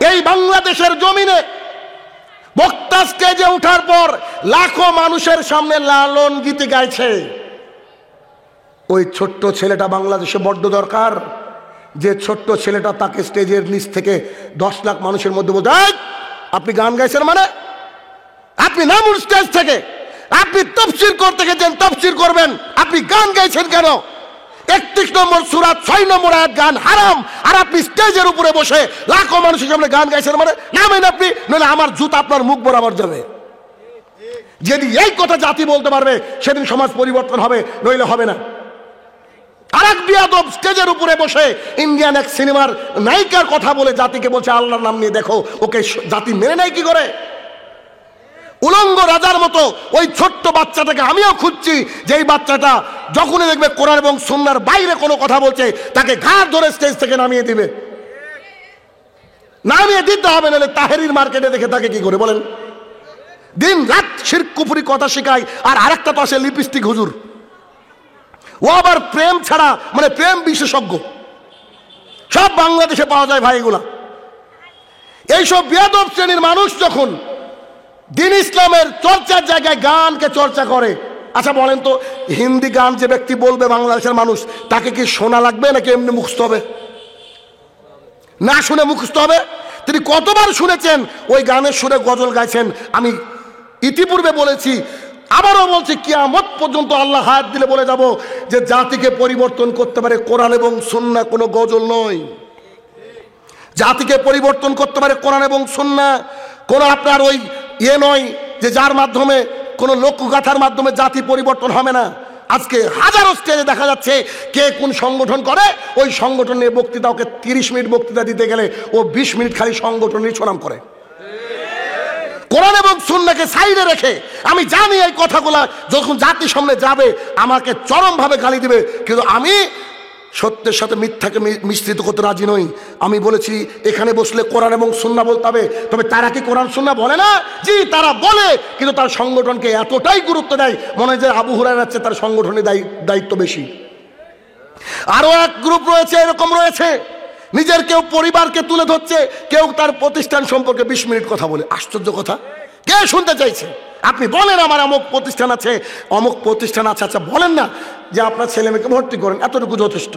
এই বাংলাদেশের জমিনে বক্তা স্টেজে ওঠার পর লাখো মানুষের সামনে লালন গীতি গাইছে। ওই ছোট্ট ছেলেটা বাংলাদেশে বড্ড দরকার, যে ছোট্ট ছেলেটা তাকে স্টেজের নিচ থেকে 10 লাখ মানুষের মধ্যে বলতে, আপনি গান গাইছেন মানে? আপনি নামুন স্টেজ থেকে, আপনি তাফসীর করতে গেছেন, তাফসীর করবেন, আপনি গান গাইছেন কেন? 31 নম্বর সূরা 6 নম্বর আয়াত গান হারাম, আর আপনি স্টেজের উপরে বসে লাখো মানুষের সামনে গান গাইছেন মানে? নামেন আপনি, নইলে আমার জুতা আপনার মুখ বরাবর যাবে। যদি এই কথা জাতি বলতে পারবে সেদিন সমাজ পরিবর্তন হবে, নইলে হবে না। আরেক বিয়াদব স্টেজের উপরে বসে ইন্ডিয়ান এক সিনেমার নায়িকার কথা বলে জাতিকে বলছে আল্লাহর নাম নিয়ে দেখো, ওকে জাতি মেনে নেয় কি করে? উলঙ্গ রাজার মতো ওই ছোট্ট বাচ্চাটাকে আমিও খুঁজছি, যে এই বাচ্চাটা যখনই দেখবে কোরআন এবং সুন্নাহর বাইরে কোনো কথা বলছে তাকে ঘাড় ধরে স্টেজ থেকে নামিয়ে দিবে। নামিয়ে দিতে হবে, নাহলে তাহেরির মার্কেটে দেখে তাকে কি করে বলেন? দিন রাত শিরক কুফরি কথা শেখায়, আর আরেকটা তো আসে লিপস্টিক হুজুর, ও আবার প্রেম ছাড়া মানে প্রেম বিশেষজ্ঞ, সব বাংলাদেশে পাওয়া যায় ভাই। এগুলা এইসব বেয়াদব শ্রেণীর মানুষ যখন দিন ইসলামের চর্চার জায়গায় গানকে চর্চা করে, আচ্ছা বলেন তো, হিন্দি গান যে ব্যক্তি বলবে বাংলাদেশের মানুষ, তাকে কি শোনা লাগবে নাকি এমনি মুখস্থ হবে? না শুনে মুখস্থ হবে। তিনি কতবার শুনেছেন ওই গানের সুরে গজল গাইছেন? আমি ইতিপূর্বে বলেছি, আবারও বলছি, কিয়ামত পর্যন্ত আল্লাহ হায়াত দিলে বলে যাব যে জাতিকে পরিবর্তন করতে পারে কোরআন এবং সুন্নাহ, কোনো গজল নয়। জাতিকে পরিবর্তন করতে পারে কোরআন এবং সুন্নাহ, কোন আপনার ওই নয় যে যার মাধ্যমে কোনো লোকগাথার মাধ্যমে জাতি পরিবর্তন হবে না। আজকে হাজারো স্টেজে দেখা যাচ্ছে কে কোন সংগঠন করে, ওই সংগঠন নিয়ে বক্তৃতা, ওকে 30 মিনিট বক্তৃতা দিতে গেলে ও 20 মিনিট খালি সংগঠন নিয়ে সুনাম করে। কোরআন এবং সুন্নাহকে সাইডে রেখে আমি জানি এই কথাগুলা যখন জাতির সামনে যাবে আমাকে চরমভাবে গালি দিবে, কিন্তু আমি সত্যের সাথে মিথ্যাকে মিশ্রিত করতে রাজি নই। আমি বলেছি এখানে বসলে কোরআন এবং সুন্নাহ বলতে হবে, তবে তারা কি কোরআন সুন্নাহ বলে না? জি, তারা বলে, কিন্তু তার সংগঠনকে এতটাই গুরুত্ব দেয় মনে হয় যে আবু হুরায়রার চেয়ে তার সংগঠনের দায়িত্ব বেশি। আরো এক গ্রুপ রয়েছে, এরকম রয়েছে, নিজের কেউ পরিবারকে তুলে ধরছে, কেউ তার প্রতিষ্ঠান সম্পর্কে 20 মিনিট কথা বলে। আশ্চর্য কথা, কে শুনতে চাইছে? আপনি বলেন আমার অমুক প্রতিষ্ঠান আছে, অমুক প্রতিষ্ঠান আছে, আচ্ছা বলেন না যে আপনার ছেলে মেয়েকে ভর্তি করেন, এতটুকু যথেষ্ট,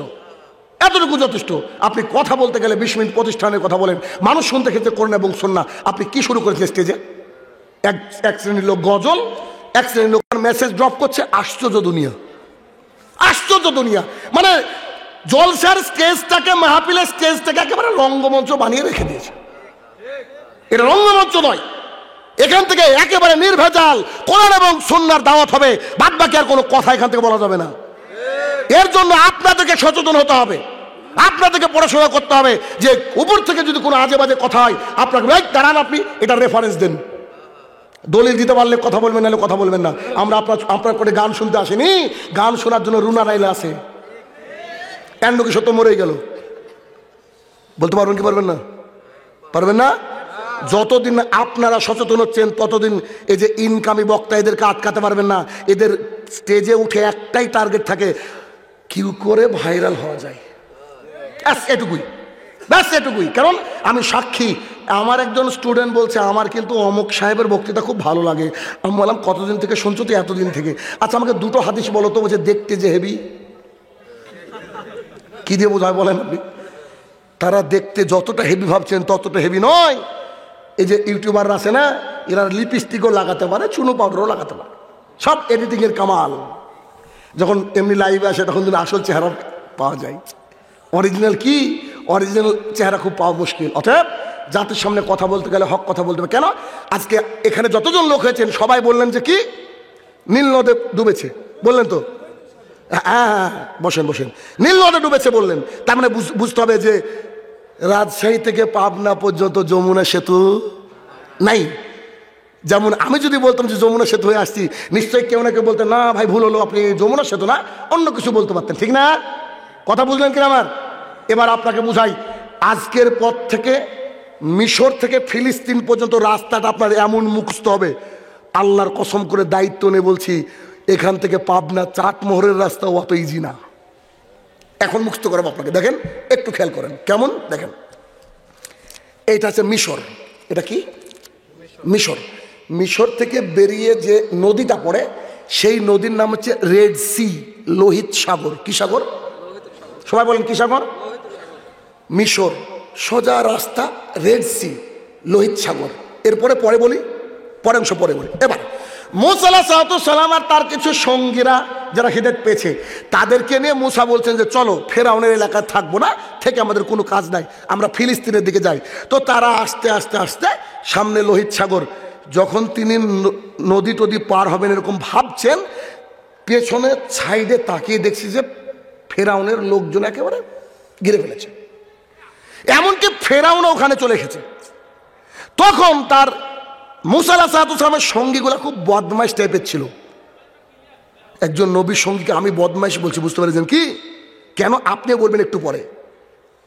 এতটুকু যথেষ্ট। আপনি কথা বলতে গেলে 20 মিনিট প্রতিষ্ঠানের কথা বলেন, মানুষ শুনতে খেতে করেন এবং সুন্নাহ। আপনি কি শুরু করেছেন স্টেজে? এক শ্রেণীর লোক গজল, এক শ্রেণীর লোক মেসেজ ড্রপ করছে। আশ্চর্য দুনিয়া, আশ্চর্য দুনিয়া। মানে জলসার স্টেজটাকে, মাহফিলের স্টেজটাকে একেবারে রঙ্গমঞ্চ বানিয়ে রেখে দিয়েছে। এটা রঙ্গমঞ্চ নয়, এখান থেকে একেবারে নির্ভেজাল কোরআন এবং সুন্নাহর দাওয়াত হবে, বাদ বাকি আর কোনো কথা এখান থেকে বলা যাবে না। এর জন্য আপনাদেরকে সচেতন হতে হবে, আপনাদেরকে পড়াশোনা করতে হবে, যে উপর থেকে যদি কোনো আজে বাজে কথা হয় আপনাকে দাঁড়ান, আপনি এটা রেফারেন্স দেন, দলিল দিতে পারলে কথা বলবেন, নাহলে কথা বলবেন না। আমরা আপনার করে গান শুনতে আসিনি, গান শোনার জন্য রুনা রাইলা আছে। কেন কি সত্য মরেই গেল? বলতে পারবেন কি পারবেন না? পারবেন না। যতদিন আপনারা সচেতন হচ্ছেন ততদিন এই যে ইনকামি বক্তা, এদেরকে আটকাতে পারবেন না। এদের স্টেজে উঠে একটাই টার্গেট থাকে, কি করে ভাইরাল হওয়া যায়, ব্যাস এটুকুই, ব্যাস এটুকুই। কারণ আমি সাক্ষী, আমার একজন স্টুডেন্ট বলছে আমার কিন্তু অমুক সাহেবের বক্তৃতা খুব ভালো লাগে। আমি বললাম কতদিন থেকে শুনছো? তো এতদিন থেকে। আচ্ছা আমাকে দুটো হাদিস বলো তো। বলছে দেখতে যে হেভি। কি দিয়ে বোঝায় বলেন আপনি? তারা দেখতে যতটা হেভি ভাবছেন ততটা হেভি নয়। এই যে ইউটিউবাররা আছে না, এরা লিপস্টিকও লাগাতে পারে, চুনো পাউডারও লাগাতে পারে, সব এডিটিংয়ের কামাল। যখন এমনি লাইভে আসে তখন কিন্তু আসল চেহারা পাওয়া যায়। অরিজিনাল কি, অরিজিনাল চেহারা খুব পাওয়া মুশকিল। অতএব জাতির সামনে কথা বলতে গেলে হক কথা বলতে হবে। কেন আজকে এখানে যতজন লোক হয়েছেন সবাই বললেন যে কি নীল নদে ডুবেছে, বললেন তো? হ্যাঁ, বসেন বসেন। নীল নদে ডুবেছে বললেন, তার মানে বুঝতে হবে যে রাজশাহী থেকে পাবনা পর্যন্ত যমুনা সেতু নাই। যেমন আমি যদি বলতাম যে যমুনা সেতু হয়ে আসছি, নিশ্চয়ই কেউ না কেউ বলতেন না ভাই ভুল হলো, আপনি যমুনা সেতু না অন্য কিছু বলতে পারতেন, ঠিক না? কথা বুঝলেন কিনা আমার? এবার আপনাকে বুঝাই, আজকের পর থেকে মিশর থেকে ফিলিস্তিন পর্যন্ত রাস্তাটা আপনার এমন মুখস্থ হবে, আল্লাহর কসম করে দায়িত্ব নিয়ে বলছি, এখান থেকে পাবনা চাটমোহরের রাস্তা অত ইজি না। এখন মুখস্থ করাবো আপনাকে, দেখেন একটু খেয়াল করেন কেমন। দেখেন এটা হচ্ছে মিশর। এটা কি? মিশর। মিশর থেকে বেরিয়ে যে নদীটা পড়ে সেই নদীর নাম হচ্ছে রেড সি, লোহিত সাগর। কি সাগর? সবাই বলেন কি সাগর? মিশর, সোজা রাস্তা, রেড সি, লোহিত সাগর। এরপরে পরে বলি, পরের অংশ পরে বলি। এবার মুসা আলাইহিস সালাম আর তার কিছু সঙ্গীরা যারা হিদায়াত পেয়েছে তাদেরকে নিয়ে মুসা বলছেন যে চলো ফেরাউনের এলাকায় থাকবো না, থেকে আমাদের কোনো কাজ নাই, আমরা ফিলিস্তিনের দিকে যাই। তো তারা আস্তে আস্তে আস্তে সামনে লোহিত সাগর, যখন তিনি নদী টদী পার হবেন এরকম ভাবছেন, পেছনে সাইডে তাকিয়ে দেখছি যে ফেরাউনের লোকজন একেবারে ঘিরে ফেলেছে, এমনকি ফেরাউন ওখানে চলে এসেছে। তখন তার মুসা আলাইহিস সালামের সঙ্গীগুলা খুব বদমাইশ টাইপের ছিল। একজন নবীর সঙ্গীকে আমি বদমাইশ বলছি, বুঝতে পেরেছেন কি? কেন আপনি বলবেন একটু পরে।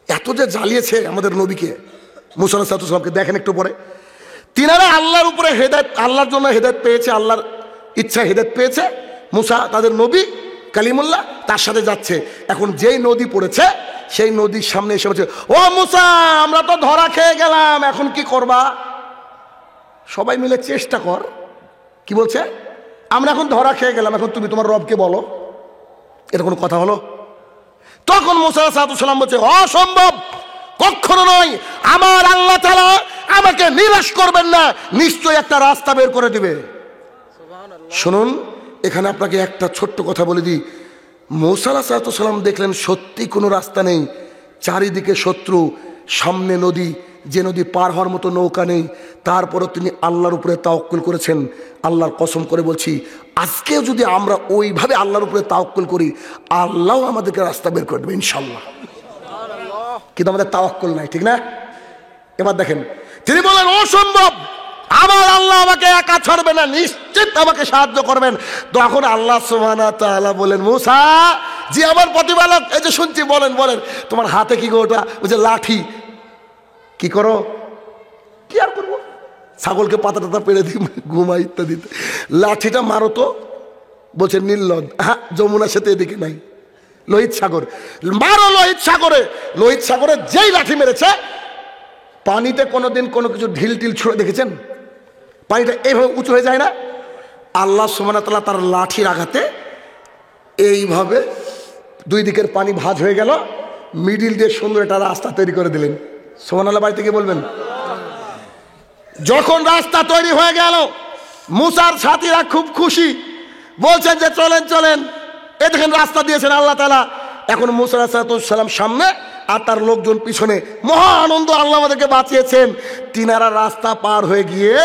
এত যে জ্বালিয়েছে আমাদের নবীকে, মুসা আলাইহিস সালামকে দেখেন একটু পরে। তিনারা আল্লাহর উপরে হেদায়েত, আল্লাহর জন্য হেদায়েত পেয়েছে, আল্লাহর ইচ্ছা হেদায়েত পেয়েছে। মুসা তাদের নবী কালিমুল্লাহ, তার সাথে যাচ্ছে। এখন যেই নদী পড়েছে সেই নদীর সামনে এসে বলছে, ও মুসা আমরা তো ধরা খেয়ে গেলাম, এখন কি করবা? সবাই মিলে চেষ্টা কর। কি বলছে? আমরা এখন ধরা খেয়ে গেলাম, এখন তুমি তোমার রবকে বলো। এটা কোনো কথা হলো? তখন মুসা আলাইহিস সালাম বলছে, অসম্ভব, কখনো নয়, আমার আল্লাহ তাআলা আমাকে নিরাশ করবেন না, নিশ্চয়ই একটা রাস্তা বের করে দিবে। শুনুন, এখানে আপনাকে একটা ছোট্ট কথা বলে দিই। মুসা আলাইহিস সালাম দেখলেন সত্যি কোনো রাস্তা নেই, চারিদিকে শত্রু, সামনে নদী, যে নদী পার হওয়ার মতো নৌকা নেই। তারপরও তিনি আল্লাহর উপরে তাওয়াক্কুল করেছেন। আল্লাহর কসম করে বলছি, আজকেও যদি আমরা ওইভাবে আল্লাহর উপরে তাওয়াক্কুল করি, আল্লাহ আমাদেরকে রাস্তা বের করে দেবে ইনশাল্লাহ। কিন্তু আমাদের তাওয়াক্কুল নাই, ঠিক না? এবার দেখেন, তিনি বলেন অসম্ভব, আমার আল্লাহ আমাকে একা ছাড়বে না, নিশ্চিত আমাকে সাহায্য করবেন। তখন আল্লাহ সুবহানাহু ওয়া তাআলা বলেন, মুসা জি আমার প্রতিপালক, এই যে শুনছি, বলেন বলেন তোমার হাতে কি গো? ওটা ওই যে লাঠি, কি করো? কি আর করবো, ছাগলকে পাতা টাতা পেড়ে দিই, ঘুমাই ইত্যাদিতে। লাঠিটা মারো তো। বলছে নীলনদ, হ্যাঁ যমুনার সাথে এদিকে নাই, লোহিত সাগর, মারো লোহিত সাগরে। লোহিত সাগরে যেই লাঠি মেরেছে, পানিতে কোনোদিন কোনো কিছু ঢিল টিল ছুঁড়ে দেখেছেন? পানিটা এইভাবে উঁচু হয়ে যায় না? আল্লাহ সুবহানাহু ওয়া তাআলা তার লাঠির আঘাতে এইভাবে দুই দিকের পানি ভাঁজ হয়ে গেল, মিডিল দিয়ে সুন্দর একটা রাস্তা তৈরি করে দিলেন। সুবহানাল্লাহ, বাড়িতে গিয়ে বলবেন। যখন রাস্তা তৈরি হয়ে গেল, মুসার সাথীরা খুব খুশি, বলছেন যে চলেন চলেন, এ দেখেন রাস্তা দিয়েছেন আল্লাহ তাআলা। এখন মুসা আলাইহিস সালাম সামনে আর তার লোকজন পিছনে, মহা আনন্দ, আল্লাহ আমাদেরকে বাঁচিয়েছেন। তিনারা রাস্তা পার হয়ে গিয়ে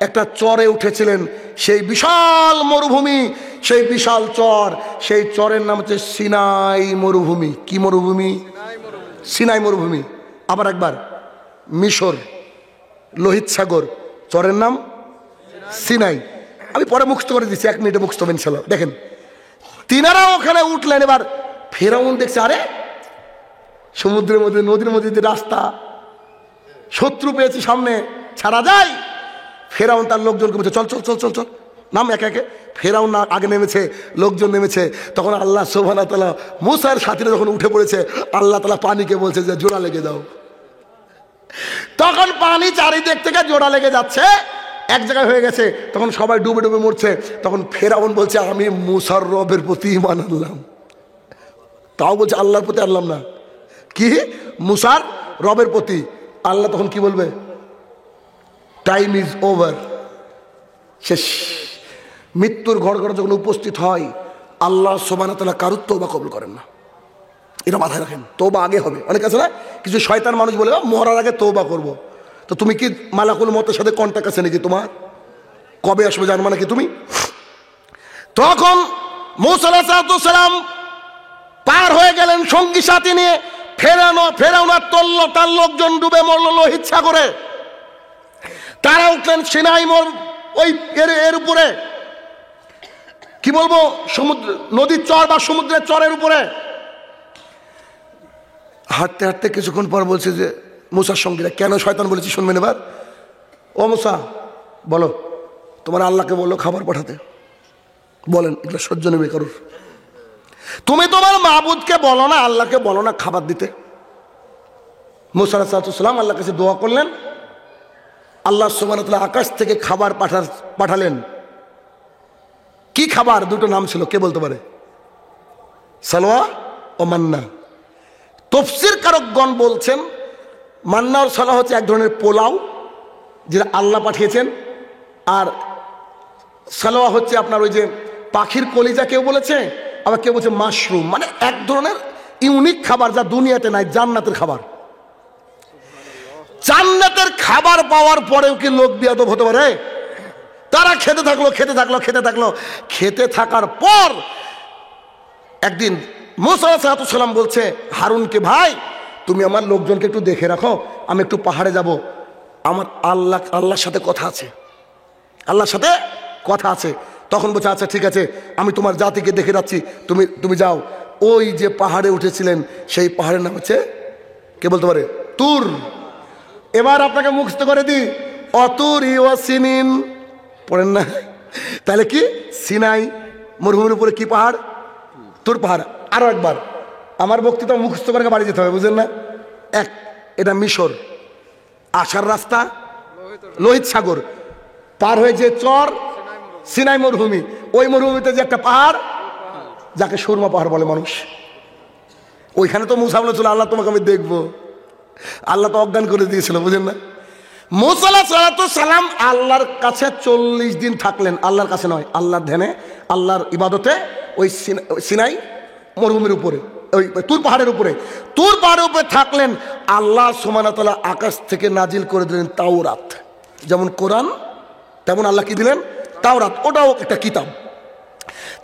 একটা চরে উঠেছিলেন, সেই বিশাল মরুভূমি, সেই বিশাল চর, সেই চরের নাম হচ্ছে সিনাই মরুভূমি। কি মরুভূমি? সিনাই মরুভূমি। আবার একবার, মিশর, লোহিত সাগর, চরের নাম সিনাই। আমি পরে মুখস্থ করে দিচ্ছি, 1 মিনিটে মুখস্থ হবে ইনশাআল্লাহ। দেখেন, তিনারা ওখানে উঠলেন। এবার ফেরাউন দেখছে, আরে সমুদ্রের মধ্যে, নদীর মধ্যে যে রাস্তা, শত্রু পেয়েছি সামনে, ছাড়া যায়? ফেরাউন তার লোকজনকে বলছে চল চল চল চল চল, নাম একে একে। ফেরাউন না আগে নেমেছে, লোকজন নেমেছে। তখন আল্লাহ সুবহানাহু ওয়া তাআলা মুসার সাথীরা যখন উঠে পড়েছে, আল্লাহ তাআলা পানিকে বলছে যে জোড়া লেগে দাও। তখন পানি চারিদিক থেকে জোড়া লেগে যাচ্ছে, এক জায়গায় হয়ে গেছে। তখন সবাই ডুবে ডুবে মরছে। তখন ফেরাউন বলছে আমি মুসার রবের প্রতি ঈমান আনলাম। তাও বলছে আল্লাহর প্রতি আনলাম না, কি মুসার রবের প্রতি। আল্লাহ তখন কি বলবে? টাইম ইজ ওভার, শেষ। মৃত্যুর ঘড়ঘড় যখন উপস্থিত হয়, আল্লাহ সুবহানাহু ওয়া তাআলা কারুর তওবা কবুল করেন না। এটা মাথায় রাখেন, তওবা আগে হবে। অনেক আছে না, কিছু শয়তান মানুষ বলে মরার আগে তওবা করব। তো তুমি কি মালাকুল মতের সাথে কন্টাক্ট আছে নাকি তোমার? কবে আসবে জানবা নাকি তুমি? তখন মুসা আলাইহিস সালাম পার হয়ে গেলেন সঙ্গী সাথী নিয়ে। ফেরাউন আর তার লোকজন ডুবে মরল লোহিত সাগরে। তারা উঠলেন সিনাই ওই এর উপরে, কি বলবো, সমুদ্র, নদীর চর বা সমুদ্রের চরের উপরে। হাঁটতে হাঁটতে কিছুক্ষণ পর বলছে যে মুসার সঙ্গীরা, কেন শয়তান বলেছি শুনবেন এবার। ও মুসা বলো, তোমার আল্লাহকে বলো খাবার পাঠাতে। বলেন, এগুলো সহ্য নেবে কারুর? তুমি তোমার মাবুদকে বলো না, আল্লাহকে বলো না খাবার দিতে? মুসা আলাইহিস সালাম আল্লাহর কাছে দোয়া করলেন, আল্লাহ সুবহানাহু ওয়া তাআলা আকাশ থেকে খাবার পাঠালেন। কি খাবার? দুটো নাম ছিল, কে বলতে পারে? সালওয়া ও মান্না। তাফসীর কারকগণ বলছেন মান্না আর সালওয়া হচ্ছে এক ধরনের পোলাও যেটা আল্লাহ পাঠিয়েছেন, আর সালওয়া হচ্ছে আপনার ওই যে পাখির কলিজা কেউ বলেছে, আবার কেউ বলছে মাশরুম, মানে এক ধরনের ইউনিক খাবার যা দুনিয়াতে নাই, জান্নাতের খাবার। জান্নাতের খাবার পাওয়ার পরেও কি লোক বিয়াদব হতে পারে? তারা খেতে থাকলো। খেতে থাকার পর একদিন মুসা আলাইহিস সালাম বলছে হারুনকে, ভাই তুমি আমার লোকজনকে একটু দেখে রাখো, আমি একটু পাহাড়ে যাব, আমার আল্লাহর সাথে কথা আছে। তখন বলছে আচ্ছা ঠিক আছে, আমি তোমার জাতিকে দেখে রাখছি, তুমি যাও। ওই যে পাহাড়ে উঠেছিলেন সেই পাহাড়ের নাম হচ্ছে, কে বলতে পারে? তুর। এবার আপনাকে মুখস্থ করে দিই, অতুরি ও সিনিন পড়েন না? তাহলে কি? সিনাই মরুভূমির উপরে কি পাহাড়? তুর পাহাড়। আরো একবার আমার বক্তৃতা মুখস্থ করে বাড়ি যেতে হবে, বুঝলেন না? এটা মিশর, আসার রাস্তা লোহিত সাগর, পার হয়ে যে চর সিনাই মরুভূমি, ওই মরুভূমিতে যে একটা পাহাড় যাকে সুরমা পাহাড় বলে মানুষ, ওইখানে তো মুসা বলেছিল আল্লাহ তোমাকে আমি দেখবো। আল্লাহ তো অজ্ঞান করে দিয়েছিল, বুঝেন না? মুসা আলাইহিস সালাম আল্লাহর কাছে 40 দিন থাকলেন, আল্লাহর কাছে নয়, আল্লাহর ধ্যানে, আল্লাহর ইবাদতে, ওই সিনাই মরুভূমির উপরে, ওই তুর পাহাড়ের উপরে থাকলেন। আল্লাহ সুবহানাহু ওয়া তাআলা আকাশ থেকে নাজিল করে দিলেন তাওরাত। যেমন কোরআন তেমন আল্লাহ কি দিলেন? তাওরাত। ওটাও একটা কিতাব।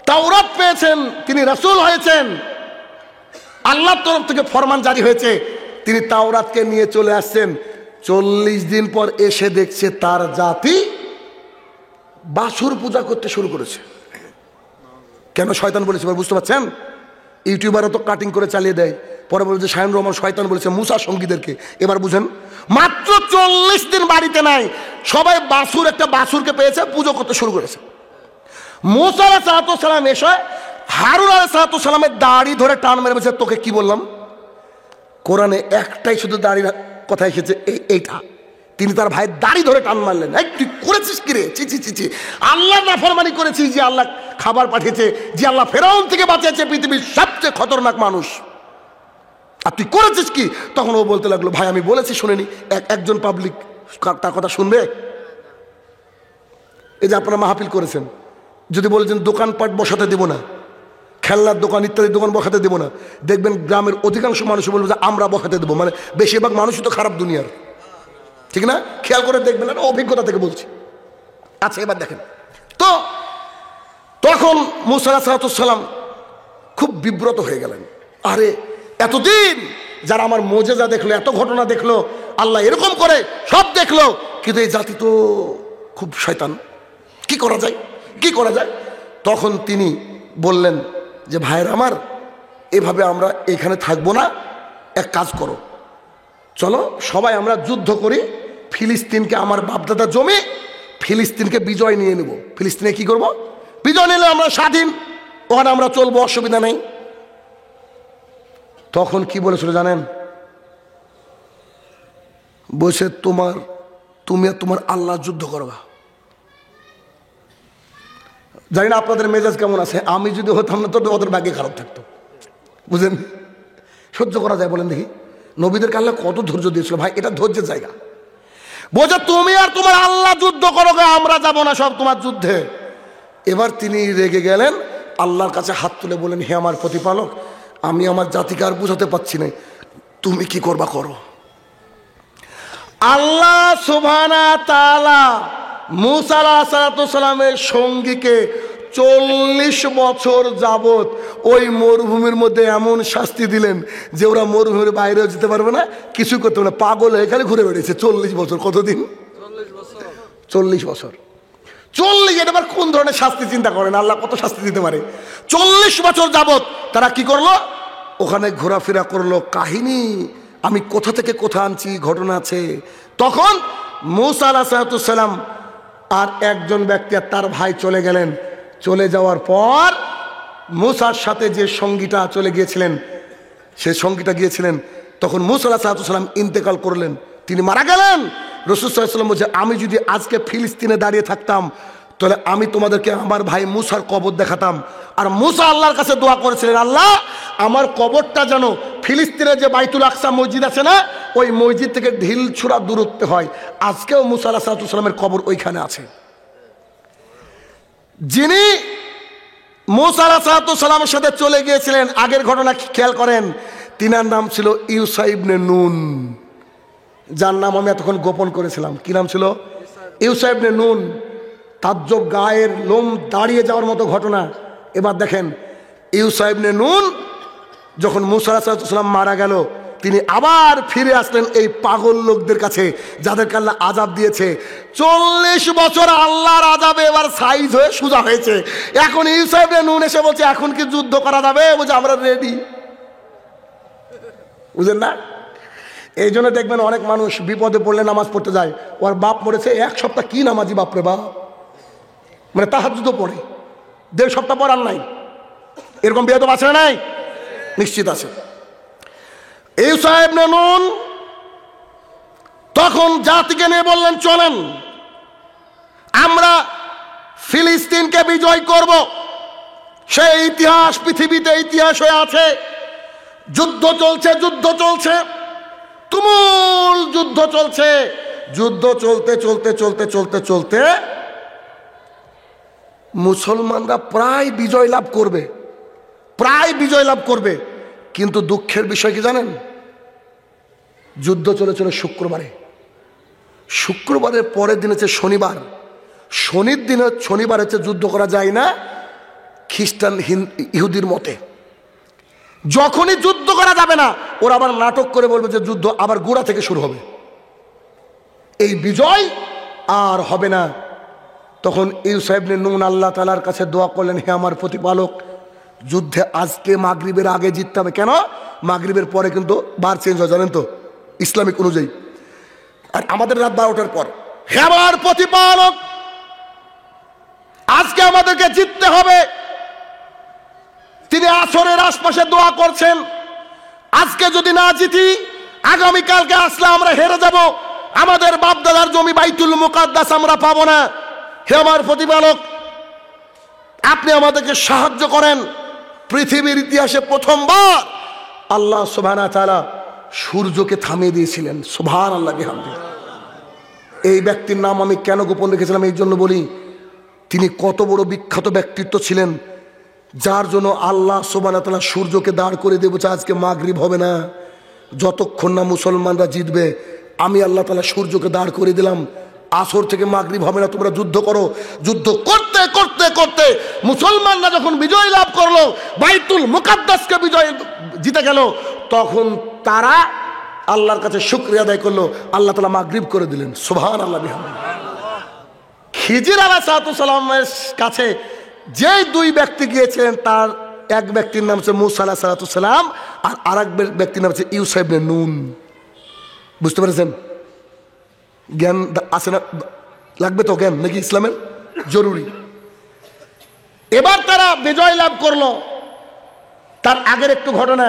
তাওরাত পেয়েছেন, তিনি রাসূল হয়েছেন, আল্লাহর তরফ থেকে ফরমান জারি হয়েছে, তিনি তাওরাতকে নিয়ে চলে আসছেন। 40 দিন পর এসে দেখছে তার জাতি বাছুর পূজা করতে শুরু করেছে। কেন? শয়তান বলেছে। বুঝতে পারছেন? ইউটিউবারও তো কাটিং করে চালিয়ে দেয়, পরে বলে যে শাহিন রহমান শয়তান বলেছে মুসা সঙ্গীদেরকে। এবার বুঝেন, মাত্র 40 দিন বাড়িতে নাই, সবাই একটা বাছুরকে পেয়েছে, পুজো করতে শুরু করেছে। মুসা আলাইহিস সালাম এসে হারুন আলাইহিস সালামের দাড়ি ধরে টান মেরে বলছে, তোকে কি বললাম? কোরআনে একটাই শুধু দাড়ির কথা এসেছে, এইটা। তিনি তার ভাইয়ের দাড়ি ধরে টান মারলেন, এই তুই করেছিস কি রে? চি, আল্লাহ নাফরমানি করেছিস, যে আল্লাহ খাবার পাঠিয়েছে, যে আল্লাহ ফেরাউন থেকে বাঁচিয়েছে, পৃথিবীর সবচেয়ে খতরনাক মানুষ, আর তুই করেছিস কি? তখন ও বলতে লাগলো, ভাই আমি বলেছি শুনেনি। একজন পাবলিক তার কথা শুনবে? এই যে আপনারা মাহফিল করেছেন, যদি বলেছেন দোকানপাট বসাতে দেবো না, খেলনার দোকান ইত্যাদি দোকান বসাতে দেবো না, দেখবেন গ্রামের অধিকাংশ মানুষ বলবে যে আমরা বসাতে দেবো। মানে বেশিরভাগ মানুষই তো খারাপ দুনিয়ার, ঠিক না? খেয়াল করে দেখবেন, না অভিজ্ঞতা থেকে বলছি। আচ্ছা এবার দেখেন তো, তখন মুসা আলাইহিস সালাম খুব বিব্রত হয়ে গেলেন। আরে এতদিন যারা আমার মোজেজা দেখলো, এত ঘটনা দেখলো, আল্লাহ এরকম করে সব দেখলো, কিন্তু এই জাতি তো খুব শয়তান, কি করা যায়? তখন তিনি বললেন যে ভাইয়ের আমার, এভাবে আমরা এখানে থাকবো না, এক কাজ করো, চলো সবাই আমরা যুদ্ধ করি, ফিলিস্তিনকে, আমার বাপদাদা জমি, ফিলিস্তিনকে বিজয় নিয়ে নেব। ফিলিস্তিনে কি করব? বিজয় নিলে আমরা স্বাধীন, ওখানে আমরা চলবো, অসুবিধা নেই। তখন কি বলেছিল জানেন? বসে তুমি আর তোমার আল্লাহ যুদ্ধ করবা। জানি না আপনাদের মেজাজ কেমন আছে, আমি যদি হতাম না তো ওদের ভাগ্যে খারাপ থাকতো, বুঝলেন? সহ্য করা যায় বলেন দেখি? নবীদেরকে আল্লাহ কত ধৈর্য দিয়েছিল ভাই, এটা ধৈর্যের জায়গা। বোঝা তুমি আর তোমার আল্লাহ যুদ্ধ করো, আমরা যাবো না সব তোমার যুদ্ধে। এবার তিনি রেগে গেলেন, আল্লাহর কাছে হাত তুলে বলেন, হে আমার প্রতিপালক, আমি আমার জাতিকে আর বুঝাতে পারছি না, তুমি কি করবা করো। আল্লাহ সুবহানাহু ওয়া তাআলা মুসা আলাইহিস সালামের সঙ্গীকে 40 বছর যাবত ওই মরুভূমির মধ্যে এমন শাস্তি দিলেন যে ওরা মরুভূমির বাইরেও যেতে পারবে না, কিছু করতে পারবে না, পাগল হয়ে খালি ঘুরে বেড়েছে 40 বছর। কতদিন? 40 বছর। 40, এটা আবার কোন ধরনের শাস্তি চিন্তা করেন, আল্লাহ কত শাস্তি দিতে পারে। 40 বছর যাবত তারা কি করলো? ওখানে ঘোরাফেরা করলো, কাহিনী আমি কোথা থেকে কোথা আনছি, ঘটনা আছে। তখন মুসা আলাইহিস সালাম আর একজন ব্যক্তি আর তার ভাই চলে গেলেন। চলে যাওয়ার পর মুসার সাথে যে সঙ্গীটা চলে গিয়েছিলেন, সে সঙ্গীটা গিয়েছিলেন তখন মূসা আলাইহিস সালাম ইন্তেকাল করলেন, তিনি মারা গেলেন। রাসূল সাল্লাল্লাহু আলাইহি ওয়াসাল্লাম বলছে, আমি যদি আজকে ফিলিস্তিনে দাঁড়িয়ে থাকতাম তাহলে আমি তোমাদেরকে আমার ভাই মূসার কবর দেখাতাম। আর মূসা আল্লাহর কাছে দোয়া করেছিলেন, আল্লাহ আমার কবরটা যেন ফিলিস্তিনের যে বাইতুল আকসা মসজিদ আছে না, ওই মসজিদ থেকে ঢিল ছোড়া দূরত্বে হয়। আজকেও মূসা আলাইহিস সালামের কবর ওইখানে আছে। যিনি মূসা আলাইহিস সালামের সাথে চলে গিয়েছিলেন, আগের ঘটনা খেয়াল করেন, তিনার নাম ছিল ইউসা ইবনে নুন, যার নাম আমি এতক্ষণ গোপন করেছিলাম। কি নাম ছিল? ইউসা ইবনে নুন। তাজ্জব, গায়ের লোম দাঁড়িয়ে যাওয়ার মতো ঘটনা। এবার দেখেন, ইউসা ইবনে নুন যখন মূসা আলাইহিস সালাম মারা গেল, তিনি আবার ফিরে আসলেন এই পাগল লোকদের কাছে যাদেরকে আল্লাহ আযাব দিয়েছে। 40 বছর আল্লাহর আযাবে এবার সাইজ হয়ে সোজা হয়েছে। এখন ইউসা ইবনে নুন এসে বলছে, এখন কি যুদ্ধ করা যাবে? বলছে আমরা রেডি। বুঝলেন না? এই জন্য দেখবেন অনেক মানুষ বিপদে পড়লে নামাজ পড়তে যায়, ওর বাপ মরেছে 1 সপ্তাহ, কি নামাজি বাপরে বাপ, মানে তাহাজ্জুদও পড়ে, 1.5 সপ্তাহ পড়ার নাই। এরকম বিয়ে তো আছে না? নাই, নিশ্চিত আছে। ইউসা ইবনে নুন তখন জাতিকে নিয়ে বললেন, চলেন আমরা ফিলিস্তিনকে বিজয় করব। সেই ইতিহাস পৃথিবীতে ইতিহাস হয়ে আছে। যুদ্ধ চলছে, যুদ্ধ চলছে, তুমুল যুদ্ধ চলছে। যুদ্ধ চলতে চলতে চলতে চলতে চলতে মুসলমানরা প্রায় বিজয় লাভ করবে, প্রায় বিজয় লাভ করবে। কিন্তু দুঃখের বিষয় কি জানেন? যুদ্ধ চলেছিল শুক্রবারে, শুক্রবারের পরের দিন হচ্ছে শনিবার। শনির দিনে, শনিবার হচ্ছে যুদ্ধ করা যায় না খ্রিস্টান ইহুদির মতে। যখনই যুদ্ধ করা যাবে না, ওরা আবার নাটক করে বলবে যে যুদ্ধ আবার গোড়া থেকে শুরু হবে, এই বিজয় আর হবে না। তখন ইউসা ইবনে নুন আল্লাহ তাআলার কাছে দোয়া করলেন, হে আমার প্রতিপালক, যুদ্ধে আজকে মাগরিবের আগে জিততে হবে। কেন? মাগরিবের পরে কিন্তু বার চেঞ্জ হয়, জানেন তো, ইসলামিক অনুযায়ী। আর আমাদের রাত 12টার পর। হে আমার প্রতিপালক, আজকে আমাদেরকে জিততে হবে। তিনি আসরের আশপাশে দোয়া করছেন, আজকে যদি না জিতি আগামীকালকে আসলে আমরা হেরে যাব, আমাদের বাপদাদার জমি বাইতুল মুকাদ্দাস আমরা পাবো না। হে আমার প্রতিপালক, আপনি আমাদেরকে সাহায্য করেন। পৃথিবীর ইতিহাসে প্রথমবার আল্লাহ সুবহানাহু ওয়া তাআলা সূর্যকে থামিয়ে দিয়েছিলেন। সুবহানাল্লাহ বিহামদিহি। এই ব্যক্তির নাম আমি কেন গোপন রেখেছিলাম এই জন্য বলি, তিনি কত বড় বিখ্যাত ব্যক্তিত্ব ছিলেন, যার জন্য আল্লাহ সুবহানাহু ওয়া তাআলা সূর্যকে দাঁড় করে দিয়ে বলছে আজকে মাগরিব হবে না, যতক্ষণ না মুসলমানরা জিতবে। আমি আল্লাহ তাআলা সূর্যকে দাঁড় করে দিলাম, আসর থেকে মাগরিব হবে না, তোমরা যুদ্ধ করো। যুদ্ধ করতে করতে করতে মুসলমানরা যখন বিজয় লাভ করলো, বাইতুল মুকাদ্দাসকে বিজয় জিতে গেল, তখন তারা আল্লাহর কাছে শুকরিয়া আদায় করলো, আল্লাহ তাআলা মাগরিব করে দিলেন। সুবহানাল্লাহ বিহামদিহি। খিজির আলাইহিস সালামের কাছে যে 2 ব্যক্তি গিয়েছিলেন, তার এক ব্যক্তির নাম হচ্ছে মূসা আলাইহিস সালাম, আর আরেক ব্যক্তির নাম হচ্ছে ইউসা ইবনে নুন। বুঝতে পেরেছেন? জ্ঞান আছে না? লাগবে তো জ্ঞান, নাকি ইসলামের জরুরি। এবার তারা বিজয় লাভ করলো। তার আগের একটু ঘটনা,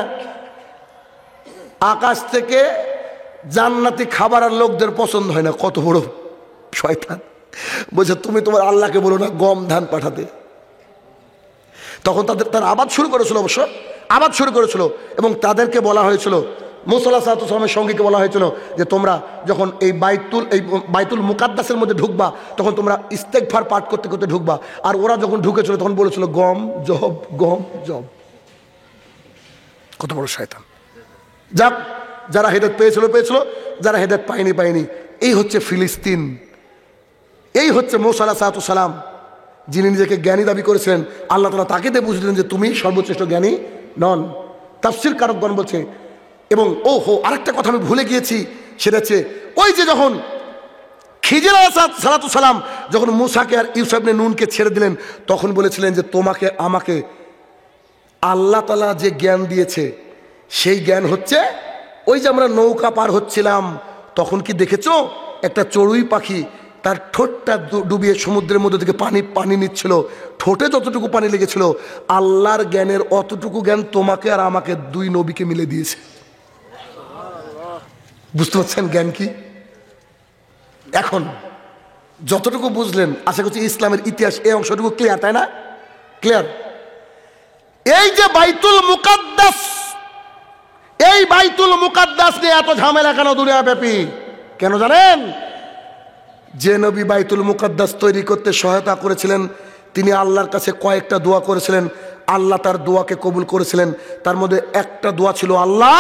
আকাশ থেকে জান্নাতি খাবার আর লোকদের পছন্দ হয় না। কত বড় শয়তান! বলছে তুমি তোমার আল্লাহকে বলো না গম ধান পাঠাতে। তখন তারা আবাদ শুরু করেছিল, অবশ্য আবাদ শুরু করেছিল, এবং তাদেরকে বলা হয়েছিল, মূসা আলাইহিস সালামের সঙ্গীকে বলা হয়েছিল যে তোমরা যখন এই বাইতুল মুকাদ্দাসের মধ্যে ঢুকবা, তখন তোমরা ইস্তেগফার পাঠ করতে করতে ঢুকবা। আর ওরা যখন ঢুকেছিল তখন বলেছিল গম জব, গম জব। কত বড় শয়তান! যাক, যারা হেদায়েত পেয়েছিল পেয়েছিল, যারা হেদায়েত পায়নি পায়নি। এই হচ্ছে ফিলিস্তিন, এই হচ্ছে মূসা আলাইহিস সালাম, যিনি নিজেকে জ্ঞানী দাবি করেছিলেন। আল্লাহ তাআলা তাকে দিয়ে বুঝিয়ে দিলেন যে তুমি সর্বশ্রেষ্ঠ জ্ঞানী নন। তাফসীর কারকগণ বলছে। এবং আরেকটা কথা আমি ভুলে গিয়েছি, সেটা হচ্ছে ওই যে যখন খিজির আলাইহিস সালাম যখন মূসাকে আর ইউসা ইবনে নুনকে ছেড়ে দিলেন, তখন বলেছিলেন যে তোমাকে আমাকে আল্লাহ তাআলা যে জ্ঞান দিয়েছে, সেই জ্ঞান হচ্ছে ওই যে আমরা নৌকা পার হচ্ছিলাম, তখন কি দেখেছো একটা চড়ুই পাখি তার ঠোঁটটা ডুবিয়ে সমুদ্রের মধ্যে থেকে পানি নিচ্ছিল, ঠোঁটে যতটুকু পানি লেগেছিল, আল্লাহর জ্ঞানের অতটুকু জ্ঞান তোমাকে আর আমাকে 2 নবীকে মিলে দিয়েছে। বুঝতে পারছেন জ্ঞান কি? এখন যতটুকু বুঝলেন আশা করছি ইসলামের ইতিহাস এই অংশটুকু ক্লিয়ার, তাই না? ক্লিয়ার। এই যে বাইতুল মুকাদ্দাস, এই বাইতুল মুকাদ্দাস নিয়ে এত ঝামেলা কেন দুনিয়া ব্যাপী? কেন জানেন? যে নবী বাইতুল মুকাদ্দাস তৈরি করতে সহায়তা করেছিলেন তিনি আল্লাহর কাছে কয়েকটা দোয়া করেছিলেন, আল্লাহ তার দোয়াকে কবুল করেছিলেন। তার মধ্যে একটা দোয়া ছিল, আল্লাহ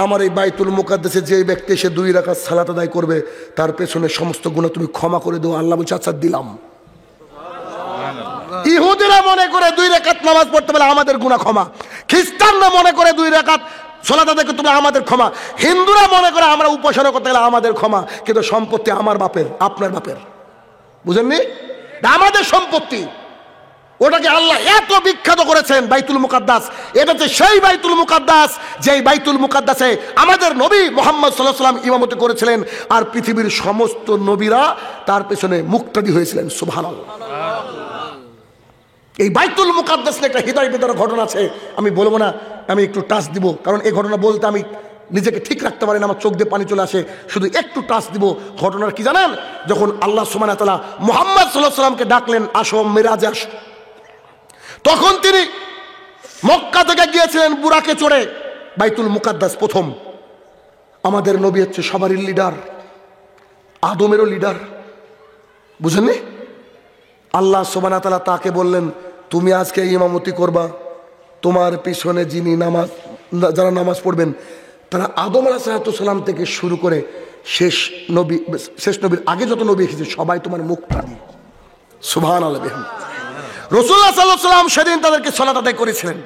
আমার এই বাইতুল মুকাদ্দাসে যে ব্যক্তি এসে 2 রাকাত সালাত আদায় করবে তার পেছনে সমস্ত গুনাহ তুমি ক্ষমা করে দাও। আল্লাহ বলছে আচ্ছা দিলাম। ইহুদিরা মনে করে 2 রাকাত নামাজ পড়তে বলে আমাদের গুনাহ ক্ষমা, খ্রিস্টানরা মনে করে 2 রাকাত সালাত আদায় করতে বলে আমাদের ক্ষমা, হিন্দুরা মনে করে আমরা উপাসনা করতে গেলে আমাদের ক্ষমা, কিন্তু সম্পত্তি আমার বাপের আপনার বাপের, বুঝেননি? আমাদের সম্পত্তি, ওটাকে আল্লাহ এত বিখ্যাত করেছেন বাইতুল মুকাদ্দাস। এটা হচ্ছে সেই বাইতুল মুকাদ্দাস যেই বাইতুল মুকাদ্দাসে আমাদের নবী মুহাম্মদ সাল্লাল্লাহু আলাইহি ওয়াসাল্লাম ইমামতি করেছিলেন আর পৃথিবীর সমস্ত নবীরা তার পেছনে মুক্তাদি হয়েছিলেন। সুবহানাল্লাহ। এই বাইতুল মুকাদ্দাস নিয়ে একটা হৃদয় বিদারক ঘটনা আছে, আমি বলবো না, আমি একটু টাচ দিব, কারণ এই ঘটনা বলতে আমি নিজেকে ঠিক রাখতে পারি না, আমার চোখ দিয়ে পানি চলে আসে, শুধু একটু টাচ দিব। ঘটনার কি জানেন? যখন আল্লাহ সুবহানাহু ওয়া তাআলা মুহাম্মদ সাল্লাল্লাহু আলাইহি ওয়াসাল্লামকে ডাকলেন আসো মিরাজে আসো, তখন তিনি মক্কা থেকে গিয়েছিলেন বুরাকে চড়ে বাইতুল মুকাদ্দাস। প্রথম আমাদের নবী হচ্ছে সবারই লিডার, আদমেরও লিডার, বুঝেননি? আল্লাহ সুবহানাহু ওয়া তাআলা তাকে বললেন তুমি আজকে ইমামতি করবা, তোমার পিছনে যিনি যারা নামাজ পড়বেন তারা আদম আলাইহিস সালাম থেকে শুরু করে শেষ নবীর আগে যত নবী এসেছে সবাই তোমার মুক্তাদি। সুবহানাল্লাহ। রাসূলুল্লাহ সাল্লাল্লাহু আলাইহি ওয়াসাল্লাম সেদিন তাদেরকে সালাত আদায় করেছিলেন,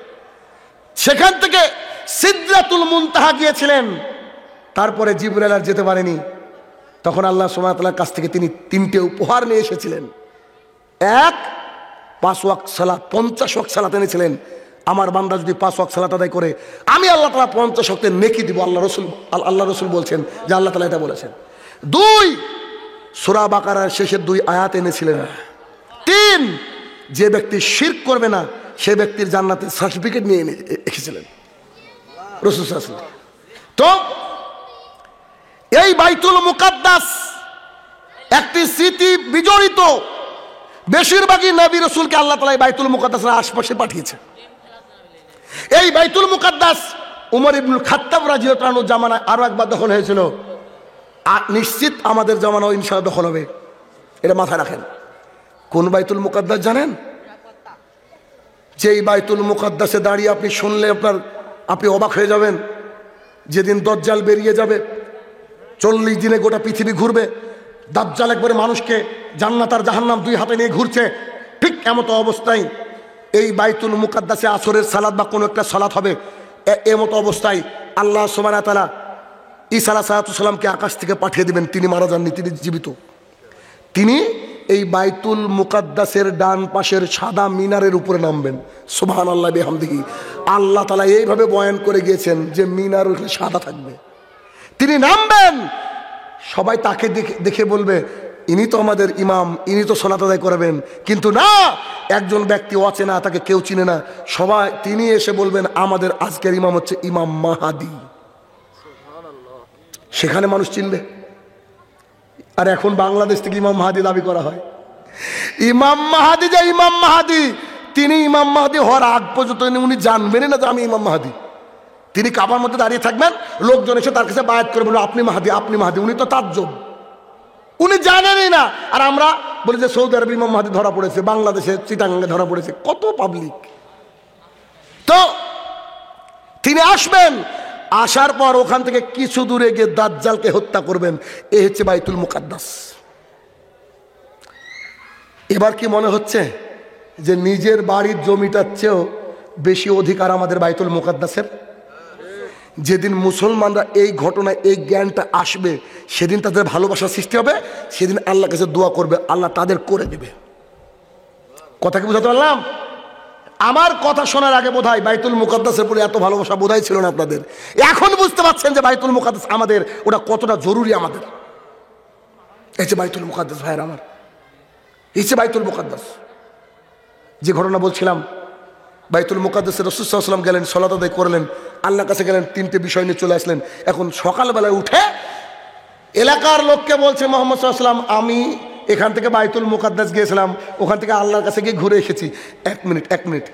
সেখান থেকে সিদরাতুল মুনতাহা গিয়েছিলেন, তারপরে জিবরাইল আর যেতে পারেনি। তখন আল্লাহ সুবহানাহু ওয়া তাআলার কাছ থেকে তিনি 3টে উপহার নিয়ে এসেছিলেন। 1, 5 ওয়াক্ত সালাত, 50 ওয়াক্ত সালাত এনেছিলেন। আমার বান্দা যদি 5 ওয়াক্ত সালাত আদায় করে আমি আল্লাহ তাআলা 50 ওয়াক্তের নেকি দিব। আল্লাহ রসুল বলছেন যে আল্লাহ তাআলা এটা বলেছেন। 2, সূরা বাকারার শেষের 2 আয়াত এনেছিলেন। 3, যে ব্যক্তি শিরক করবে না সে ব্যক্তির জান্নাতের সার্টিফিকেট নিয়ে এসেছিলেন রাসূল সাল্লাল্লাহু আলাইহি ওয়াসাল্লাম। তো এই বাইতুল মুকাদ্দাস একটি স্মৃতি বিজড়িত, বেশিরভাগই নবী রাসূলকে আল্লাহ তাআলা বাইতুল মুকাদ্দাসের আশপাশে পাঠিয়েছে। এই বাইতুল মুকাদ্দাস উমর ইবনুল খাত্তাব রাদিয়াল্লাহু আনহু জামানায় আরো একবার দখল হয়েছিল, আর নিশ্চিত আমাদের জামানাও ইনশাআল্লাহ দখল হবে, এটা মাথায় রাখেন। কোন বাইতুল মুকাদ্দাস জানেন? যেই বাইতুল মুকাদ্দাসে দাঁড়িয়ে আপনি শুনলে আপনি অবাক হয়ে যাবেন। যেদিন দাজ্জাল বেরিয়ে যাবে, 40 দিনে গোটা পৃথিবী ঘুরবে, দাজ্জাল একবারে মানুষকে জান্নাত আর জাহান্নাম 2 হাতে নিয়ে ঘুরছে, ঠিক এমতো অবস্থায় এই বাইতুল মুকাদ্দাসে আসরের সালাত বা কোনো একটা সালাত হবে। এমতো অবস্থায় আল্লাহ সুবহানাহু ওয়া তাআলা ঈসা আলাইহিস সালামকে আকাশ থেকে পাঠিয়ে দিবেন। তিনি মারা যাননি, তিনি জীবিত। তিনি এই বাইতুল মুকাদ্দাসের ডান পাশের সাদা মিনারের উপরে নামবেন। সুবহানাল্লাহ বিহামদিহি। আল্লাহ তাআলা এইভাবে বয়ান করে গিয়েছেন যে মিনার ওখানে সাদা থাকবে, তিনি নামবেন, সবাই তাকে দেখে বলবে ইনি তো আমাদের ইমাম, ইনি তো সালাত আদায় করবেন। কিন্তু না, একজন ব্যক্তি অচেনা, তাকে কেউ চিনে না, সবাই তিনি এসে বলবেন আমাদের আজকের ইমাম হচ্ছে ইমাম মাহাদি। সেখানে মানুষ চিনবে। আর এখন বাংলাদেশ থেকে ইমাম মাহাদি দাবি করা হয়। ইমাম মাহাদি যে ইমাম মাহাদি, তিনি ইমাম মাহাদি হওয়ার আগ পর্যন্ত উনি জানবেনই না যে আমি ইমাম মাহাদি। তিনি কাবার মধ্যে দাঁড়িয়ে থাকবেন, লোকজন এসে তার কাছে বায়াত করে বলবেন আপনি মাহাদি, আপনি মাহাদি। উনি তো তাজ্জব, উনি জানেনই না। আর আমরা বলি যে সৌদি আরবে ইমাম মাহাদি ধরা পড়েছে, বাংলাদেশে চিটাগাঙ্গে ধরা পড়েছে, কত পাবলিক। তো তিনি আসবেন, আসার পর ওখান থেকে কিছু দূরে গিয়ে দাজ্জালকে হত্যা করবেন। এই হচ্ছে বাইতুল মুকাদ্দাস। এবার কি মনে হচ্ছে যে নিজের বাড়ির জমিটার চেয়েও বেশি অধিকার আমাদের বাইতুল মুকাদ্দাসের? যেদিন মুসলমানরা এই ঘটনায় এই জ্ঞানটা আসবে, সেদিন তাদের ভালোবাসার সৃষ্টি হবে, সেদিন আল্লাহর কাছে দোয়া করবে, আল্লাহ তাদের করে দেবে। কথা কি বুঝাতে পারলাম? আমার কথা শোনার আগে বোধহয় বাইতুল মুকাদ্দাসের প্রতি এত ভালোবাসা বোধহয় ছিল না আপনাদের। এখন বুঝতে পারছেন যে বাইতুল মুকাদ্দাস আমাদের, ওটা কতটা জরুরি আমাদের। এই যে বাইতুল মুকাদ্দাস ভাইয়ের আমার, এই যে বাইতুল মুকাদ্দাস, যে ঘটনা বলছিলাম, বাইতুল মুকাদ্দাসে রাসূল সাল্লাল্লাহু আলাইহি ওয়াসাল্লাম গেলেন, সালাত আদায় করলেন, আল্লাহর কাছে গেলেন, 3টে বিষয় নিয়ে চলে আসলেন। এখন সকালবেলায় উঠে এলাকার লোককে বলছে মোহাম্মদ সাল্লাল্লাহু আলাইহি ওয়াসাল্লাম, আমি এখান থেকে বাইতুল মুকাদ্দাস গিয়েছিলাম, ওখান থেকে আল্লাহর কাছে গিয়ে ঘুরে এসেছি। এক মিনিট,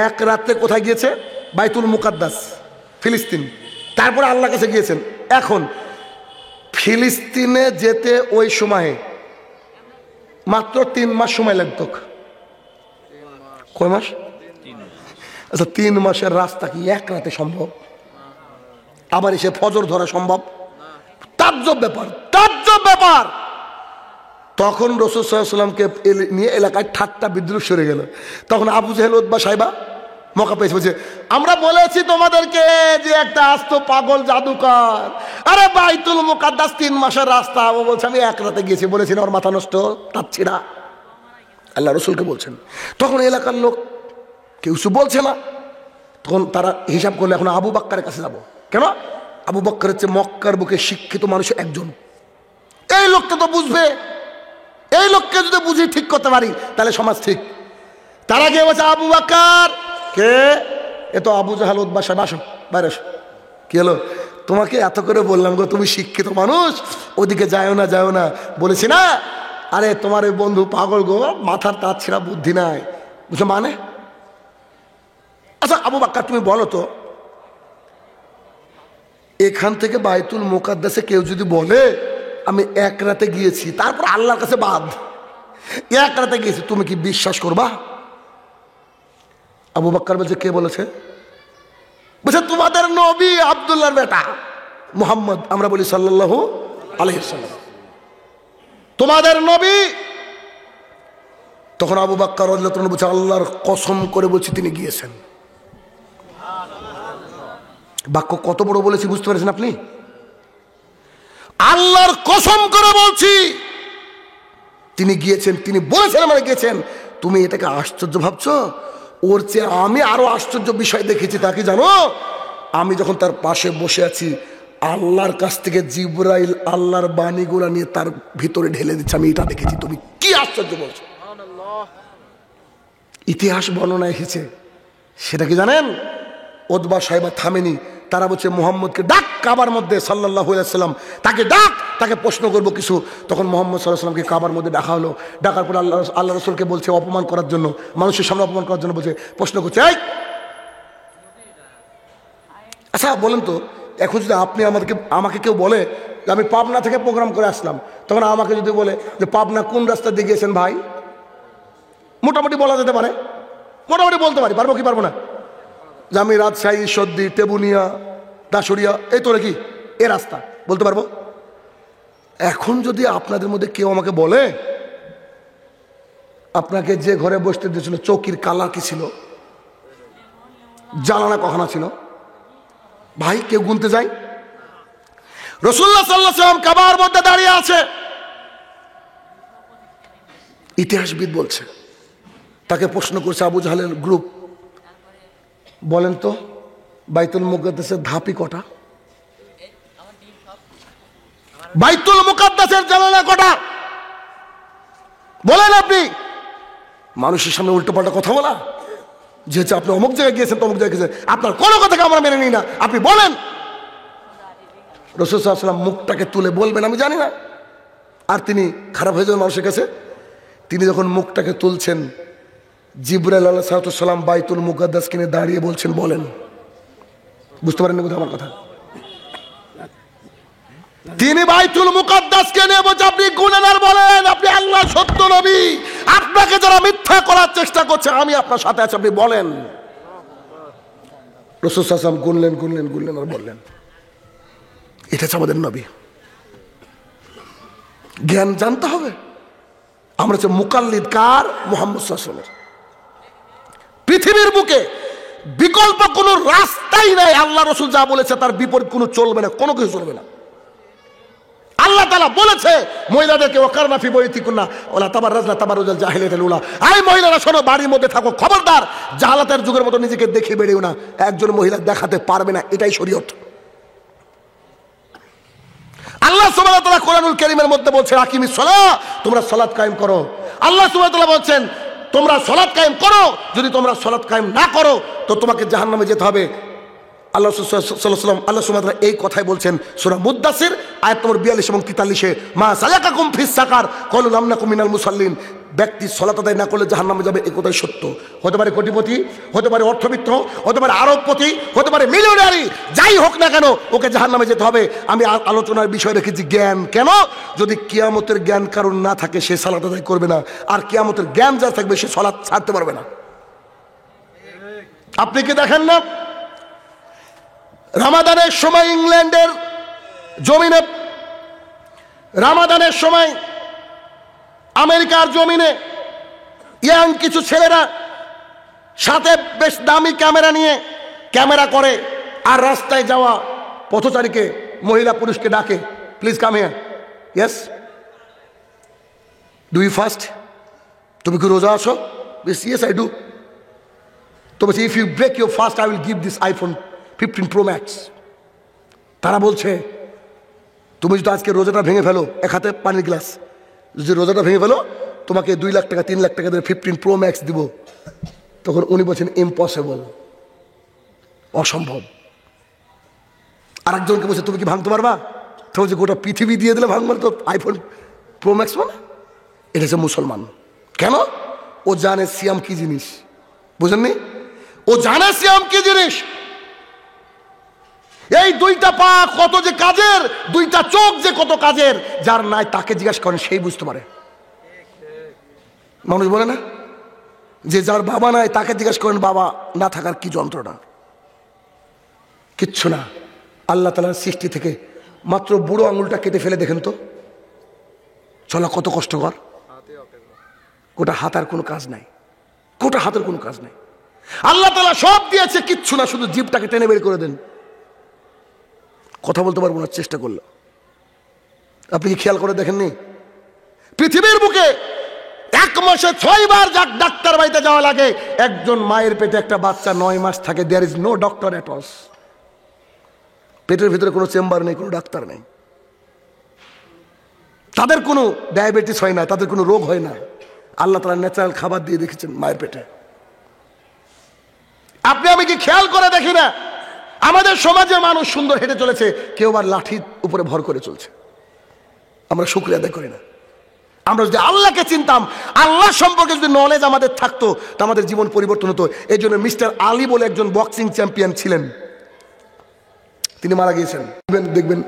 এক রাত্রে কোথায় গিয়েছে? বাইতুল মুকাদ্দাস, ফিলিস্তিন। তারপরে আল্লাহর কাছে গিয়েছেন। এখন ফিলিস্তিনে যেতে ওই সময়ে মাত্র 3 মাস সময় লাগতো। কয় মাস? আচ্ছা, 3 মাসের রাস্তা কি এক রাতে সম্ভব? আবার এসে ফজর ধরা সম্ভব? তাজ্জব ব্যাপার। তখন রাসূল সাল্লাল্লাহু আলাইহি ওয়াসাল্লামকে নিয়ে এলাকায় ঠাট্টা বিদ্রুপ সরে গেল। তখন আবু জেহেল, উতবা, সাইবা মক্কা পেয়েছে, বলছে আমরা বলেছি তোমাদেরকে যে একটা আস্ত পাগল জাদুকর, আরে বাইতুল মুকাদ্দাস 3 মাসের রাস্তা। ও বলছে আমি এক রাতে গিয়েছি। বলেছি না ওর মাথা নষ্ট, তাচ্ছি না। আল্লাহ রসুলকে বলছেন। তখন এলাকার লোক কেউ কিছু বলছে না। তখন তারা হিসাব করলে এখন আবু বকরের কাছে যাবো। কেন? আবু বকর হচ্ছে মক্কার বুকে শিক্ষিত মানুষ একজন। এই লোকটা তো বুঝবে, এই লোককে যদি বুঝি ঠিক করতে পারি তাহলে সমাজ ঠিক। তারা গিয়ে বলছে আবু বকর কে? এ তো আবু জাহাল, উতবা, সাইবা, আসো বাইরে আসো। কি হলো? তোমাকে এত করে বললাম গো, তুমি শিক্ষিত মানুষ, ওদিকে যাও না। বলেছি না, আরে তোমার ওই বন্ধু পাগল গো, মাথার তার ছিঁড়া, বুদ্ধি নাই। বুঝছো মানে? আচ্ছা আবু বকর তুমি বলো তো, এখান থেকে বাইতুল মুকাদ্দাসে কেউ যদি বলে আমি এক রাতে গিয়েছি, তারপর আল্লাহর কাছে বাদ, এক রাতে গিয়েছি, তুমি কি বিশ্বাস করবা? আবু বকর বলছে কে বলেছে? বলছে তোমাদের নবী আব্দুল্লাহর বেটা মুহাম্মদ, আমরা বলি সাল্লাল্লাহু আলাইহি ওয়াসাল্লাম, তোমাদের নবী। তখন আবু বকর রাদিয়াল্লাহু তাআলা বলছে আল্লাহর কসম করে বলছি তিনি গিয়েছেন। বাক্য কত বড় বলেছি বুঝতে পারছেন আপনি? আল্লাহর কসম করে বলছি তিনি গিয়েছেন, তিনি বলেছেন মানে গিয়েছেন। তুমি এটাকে আশ্চর্য ভাবছো? ওর চেয়ে আমি আরো আশ্চর্য বিষয় দেখেছি। তা কি জানো? আমি যখন তার পাশে বসে আছি, আল্লাহর কাছ থেকে জিবরাইল আল্লাহর বাণীগুলা নিয়ে তার ভিতরে ঢেলে দিচ্ছে, আমি এটা দেখেছি। তুমি কি আশ্চর্য বলছো? ইতিহাস বর্ণনা এসেছে, সেটা কি জানেন? উতবা, সাইবা থামেনি। তারা বলছে মুহাম্মদকে ডাক কাবার মধ্যে, সাল্লাল্লাহু আলাইহি ওয়াসাল্লাম তাকে ডাক, তাকে প্রশ্ন করবো কিছু। তখন মুহাম্মদ সাল্লাল্লাহু আলাইহি ওয়াসাল্লামকে কাবার মধ্যে ডাকা হলো। ডাকার পর আল্লাহ রসুলকে বলছে অপমান করার জন্য, মানুষের সামনে অপমান করার জন্য বলছে, প্রশ্ন করছে এই আচ্ছা বলেন তো, এখন যদি আপনি আমাকে কেউ বলে যে আমি পাবনা থেকে প্রোগ্রাম করে আসলাম, তখন আমাকে যদি বলে যে পাবনা কোন রাস্তা দিয়ে গিয়েছেন ভাই, মোটামুটি বলা যেতে পারে, মোটামুটি বলতে পারবো কি পারবো না? যে আমি রাজশাহী, সর্দি, টেবুনিয়া, দাসুরিয়া, এই তো নাকি এ রাস্তা বলতে পারবো। এখন যদি আপনাদের মধ্যে কেউ আমাকে বলে আপনাকে যে ঘরে বসতে দিয়েছিল চৌকির কালার কি ছিল, জানালা কখনো ছিল, ভাই কেউ গুনতে যায়? রাসূলুল্লাহ সাল্লাল্লাহু আলাইহি ওয়াসাল্লাম কাবার মধ্যে দাঁড়িয়ে আছে, ইতিহাসবিদ বলছে। তাকে প্রশ্ন করছে আবু জাহেলের গ্রুপ, বলেন তো বাইতুল মুকাদ্দাসের ধাপি কটা? বাইতুল মুকাদ্দাসের জানালা কটা বলেন আপনি? মানুষের সামনে উল্টো পাল্টা কথা বলা, যেহেতু আপনি অমুক জায়গায় গিয়েছেন তমুক জায়গায় গিয়েছেন, আপনার কোনো কথাকে আমরা মেনে নিই না, আপনি বলেন। রাসূল সাল্লাল্লাহু আলাইহি ওয়াসাল্লাম মুখটাকে তুলে বলবেন আমি জানি না, আর তিনি খারাপ হয়ে যাবেন মানুষের কাছে। তিনি যখন মুখটাকে তুলছেন, জিবরাইল আলাইহিস সালাম বাইতুল মুকাদ্দাস কিনে দাঁড়িয়ে বলছেন বলেন। বুঝতে পারেন না আমার কথা? তিনি বাইতুল মুকাদ্দাসকে নিয়ে বলছে আপনি গুনাহগার বলেন, আপনি আল্লাহর সত্য নবী, আপনাকে যারা মিথ্যা করার চেষ্টা করছে আমি আপনার সাথে আছি, আপনি বলেন। রাসূল সাল্লাল্লাহু আলাইহি ওয়াসাল্লাম গুনলেন আর বললেন এটা হচ্ছে আমাদের নবী। জ্ঞান জানতে হবে। আমরা হচ্ছে মুকাল্লিদ কার? মুহাম্মদ সাল্লাল্লাহু আলাইহি ওয়াসাল্লামের। পৃথিবীর বুকে বিকল্প কোনো রাস্তাই নাই। আল্লাহ রসুল যা বলেছে তার বিপরীত কোনো চলবে না, কোনো কিছু চলবে না। আল্লাহ তাআলা বলেছে মহিলাদেরকে ওয়াকারনা ফি বুয়ুতিকুন্না ওয়ালা তাবাররাজনা তাবাররুজাল জাহিলিয়াতিল উলা, এই মহিলারা শোনো, বাড়ির মধ্যে থাকো, খবরদার জাহালাতের যুগের মতো নিজেকে দেখে বেরিও না, একজন মহিলা দেখাতে পারবে না, এটাই শরীয়ত। আল্লাহ সুবহানাহু ওয়া তাআলা কোরআনুল কারীমের মধ্যে বলছেন আকিমিস সালাহ, তোমরা সালাত কায়েম করো। আল্লাহ সুবহানাহু ওয়া তাআলা বলছেন তোমরা সালাত কায়েম করো, যদি তোমরা সালাত কায়েম না করো তো তোমাকে জাহান্নামে যেতে হবে। আল্লাহ সাল্লাল্লাহু আলাইহি আল্লাহ সুবহানাহু ওয়া তাআলা এই কথাই বলছেন সূরা মুদ্দাসির আয়াত নম্বর 42 এবং 43-এ, মা সালাকাকুম ফিস সাকার ক্বালু লাম নাকু মিনাল মুসাল্লিন। ব্যক্তি সালাত আদায় না করলে জাহান্নামে যাবে, এই কথাই সত্য। হতে পারে কোটিপতি, হতে পারে অর্থবিত্ত, হতে পারে আরবপতি, হতে পারে মিলিয়নারি, যাই হোক না কেন ওকে জাহান্নামে যেতে হবে। আমি আলোচনার বিষয় রেখেছি জ্ঞান। কেন? যদি কিয়ামতের জ্ঞান কারণ না থাকে সে সালাত আদায় করবে না, আর কিয়ামতের জ্ঞান যার থাকবে সে সালাত ছাড়তে পারবে না। আপনি কি দেখেন না রামাদানের সময় ইংল্যান্ডের জমিনে, রামাদানের সময় আমেরিকার জমিনে ইয়াং কিছু ছেলেরা সাথে বেশ দামি ক্যামেরা নিয়ে ক্যামেরা করে, আর রাস্তায় যাওয়া পথচারীকে, মহিলা পুরুষকে ডাকে, please come here, yes do you fast, তুমি কি রোজা আছো? Yes I do. তো বলছে if you break your fast I will give this iPhone 15 Pro Max। তারা বলছে তুমি যদি আজকে রোজাটা ভেঙে ফেলো, এক হাতে পানির গ্লাস, যদি রোজাটা ভেঙে ফেলো তোমাকে 2 লাখ টাকা 3 লাখ টাকা দিয়ে 15 Pro Max দিব। তখন উনি বলছেন ইম্পসিবল, অসম্ভব। আর একজনকে বলছে তুমি কি ভাঙতে পারবা? তো বলছে গোটা পৃথিবী দিয়ে দিলে ভাঙবে তো আইফোন প্রো ম্যাক্স মানে। এটা হচ্ছে মুসলমান। কেন? ও জানে সিয়াম কি জিনিস, বুঝেননি? ও জানে সিয়াম কি জিনিস। এই 2টা পা কত যে কাজের, 2টা চোখ যে কত কাজের, যার নাই তাকে জিজ্ঞাসা করেন সেই বুঝতে পারে। মানুষ বলে না যে যার বাবা নাই তাকে জিজ্ঞাসা করেন বাবা না থাকার কি যন্ত্রণা। কিচ্ছু না। আল্লাহ তাআলার সৃষ্টি থেকে মাত্র বুড়ো আঙুলটা কেটে ফেলে দেখেন তো চলা কত কষ্টকর। গোটা হাতার কোনো কাজ নাই, গোটা হাতের কোনো কাজ নাই। আল্লাহ তাআলা সব দিয়েছে, কিচ্ছু না, শুধু জিভটাকে টেনে বের করে দেন। কথা বলতে পারবো না চেষ্টা করলো। আপনি কি খেয়াল করে দেখেননি পৃথিবীর বুকে 1 মাসে 6 বার ডাক্তার বাড়িতে যাওয়া লাগে। একজন মায়ের পেটে একটা বাচ্চা 9 মাস থাকে, there is no doctor at all. পেটের ভিতরে কোনো চেম্বার নেই, কোনো ডাক্তার নেই। তাদের কোনো ডায়াবেটিস হয় না, তাদের কোনো রোগ হয় না। আল্লাহ তাআলা ন্যাচারাল খাবার দিয়ে রেখেছেন মায়ের পেটে। আপনি আমি কি খেয়াল করে দেখি না আমাদের সমাজে মানুষ সুন্দর হেঁটে চলেছে, কেউ আবার লাঠির উপরে ভর করে চলছে। আমরা শুকরিয়া আদায় করি না। আমরা যদি আল্লাহকে চিনতাম, আল্লাহ সম্পর্কে যদি নলেজ আমাদের থাকতো, তা আমাদের জীবন পরিবর্তন হতো। এই জন্য মিস্টার আলী বলে একজন বক্সিং চ্যাম্পিয়ন ছিলেন, তিনি মারা গিয়েছেন। দেখবেন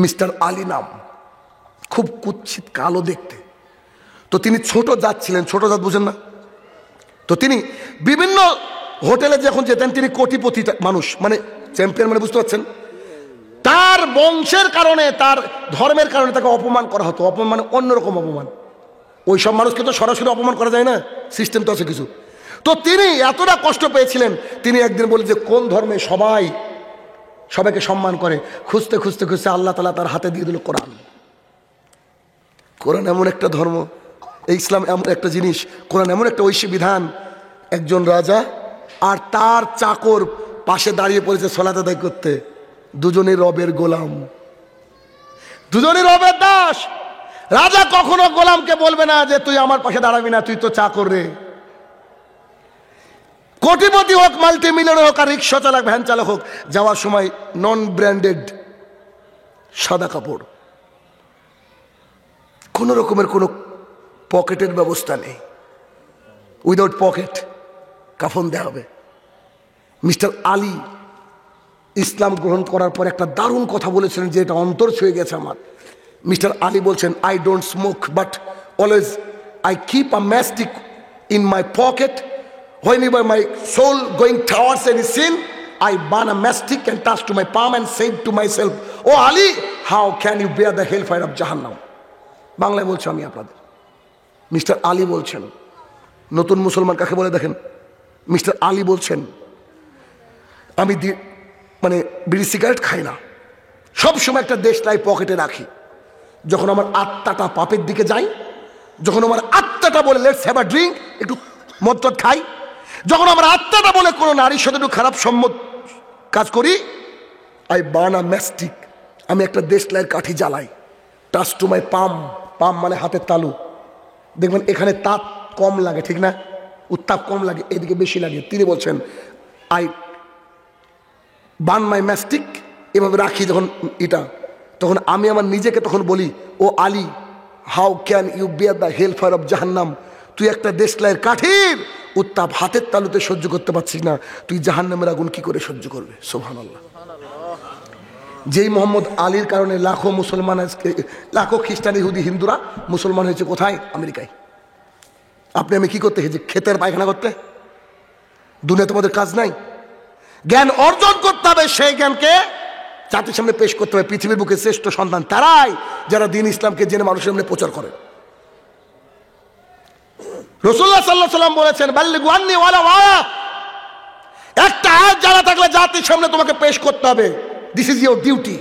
মিস্টার আলী নাম, খুব কুৎসিত কালো দেখতে। তো তিনি ছোট জাত ছিলেন, ছোট জাত বুঝেন না তো। তিনি বিভিন্ন হোটেলে যখন যেতেন, তিনি কোটিপতি মানুষ, মানে চ্যাম্পিয়ন, মানে বুঝতে পারছেন। তার বংশের কারণে, তার ধর্মের কারণে তাকে অপমান করা হতো। অপমান মানে অন্যরকম অপমান। ওই সব মানুষকে তো সরাসরি অপমান করা যায় না, সিস্টেম তো আছে কিছু। তো তিনি এতটা কষ্ট পেয়েছিলেন, তিনি একদিন বলে যে কোন ধর্মে সবাইকে সম্মান করে। খুঁজতে খুঁজতে খুঁজতে আল্লাহ তাআলা তার হাতে দিয়ে দিল কোরআন। কোরআন এমন একটা ধর্ম, এই ইসলাম এমন একটা জিনিস, কোরআন এমন একটা ঐশী বিধান। একজন রাজা আর তার চাকর পাশে দাঁড়িয়ে পড়েছে সালাত আদায় করতে। দুজনেই রবের গোলাম, দুজনেই রবের দাস। রাজা কখনো গোলামকে বলবে না যে তুই আমার পাশে দাঁড়াবি না, তুই তো চাকর রে। কোটিপতি হোক, মাল্টি মিলিয়নার হোক, আর রিক্সা চালক, ভ্যান চালক হোক, যাওয়ার সময় নন ব্র্যান্ডেড সাদা কাপড়, কোনো রকমের কোনো পকেটের ব্যবস্থা নেই। উইদাউট পকেট কাফন দেওয়া হবে। মিস্টার আলী ইসলাম গ্রহণ করার পর একটা দারুণ কথা বলেছিলেন, যে এটা অন্তর ছুঁয়ে গেছে আমার। মিস্টার আলী বলছেন, I don't smoke but always I keep a mastic in my pocket. Whenever my soul going towards any sin, I burn a mastic and touch to my palm and say to myself, oh Ali, how can you bear the hellfire of Jahannam? বাংলায় বলছি আমি আপনাদের। Mister Ali বলছেন, নতুন মুসলমান কাকে বলে দেখেন, মিস্টার আলী বলছেন, আমি মানে বিড়ি সিগারেট খাই না, সবসময় একটা দেশলাই পকেটে রাখি। যখন আমার আত্মাটা পাপের দিকে যাই, যখন আমার আত্মাটা বলে লেটস হ্যাভ আ ড্রিঙ্ক, একটু মদ খাই, যখন আমার আত্মাটা বলে কোনো নারীর সাথে একটু খারাপ সম্মত কাজ করি, আই বার্ন আ ম্যাস্টিক, আমি একটা দেশলাইয়ের কাঠি জ্বালাই। টাচ টু মাই পাম, পাম মানে হাতের তালু। দেখবেন এখানে তাপ কম লাগে, ঠিক না? উত্তাপ কম লাগে, এদিকে বেশি লাগে। তিনি বলছেন আই বার্ন মাই ম্যাস্টিক, এভাবে রাখি যখন এটা, তখন আমি আমার নিজেকে তখন বলি, ও Ali, how can you bear the hell fire of জাহান্নাম, তুই একটা দেশলাইয়ের কাঠির উত্তাপ হাতের তালুতে সহ্য করতে পারছিস না, তুই জাহান্নামের আগুন কি করে সহ্য করবে? সুবহানাল্লাহ। যেই মোহাম্মদ আলীর কারণে লাখো মুসলমান, লাখো খ্রিস্টান, ইহুদি, হিন্দুরা মুসলমান হয়েছে কোথায়? আমেরিকায়। আপনি আমি কি করতে গেছি? ক্ষেতের পায়খানা করতে? দুনিয়া তোমাদের কাজ নাই? জ্ঞান অর্জন করতে হবে, সেই জ্ঞানকে জাতির সামনে পেশ করতে হবে। পৃথিবীর বুকে শ্রেষ্ঠ সন্তান তারাই যারা দিন ইসলামকে জেনে মানুষের সামনে প্রচার করে। রাসূলুল্লাহ সাল্লাল্লাহু আলাইহি ওয়াসাল্লাম বলেছেন, বাল্লিগু আন্নী ওয়ালাউ আয়া, একটা আয়াত জানা থাকলে জাতির সামনে তোমাকে পেশ করতে হবে। This is your duty.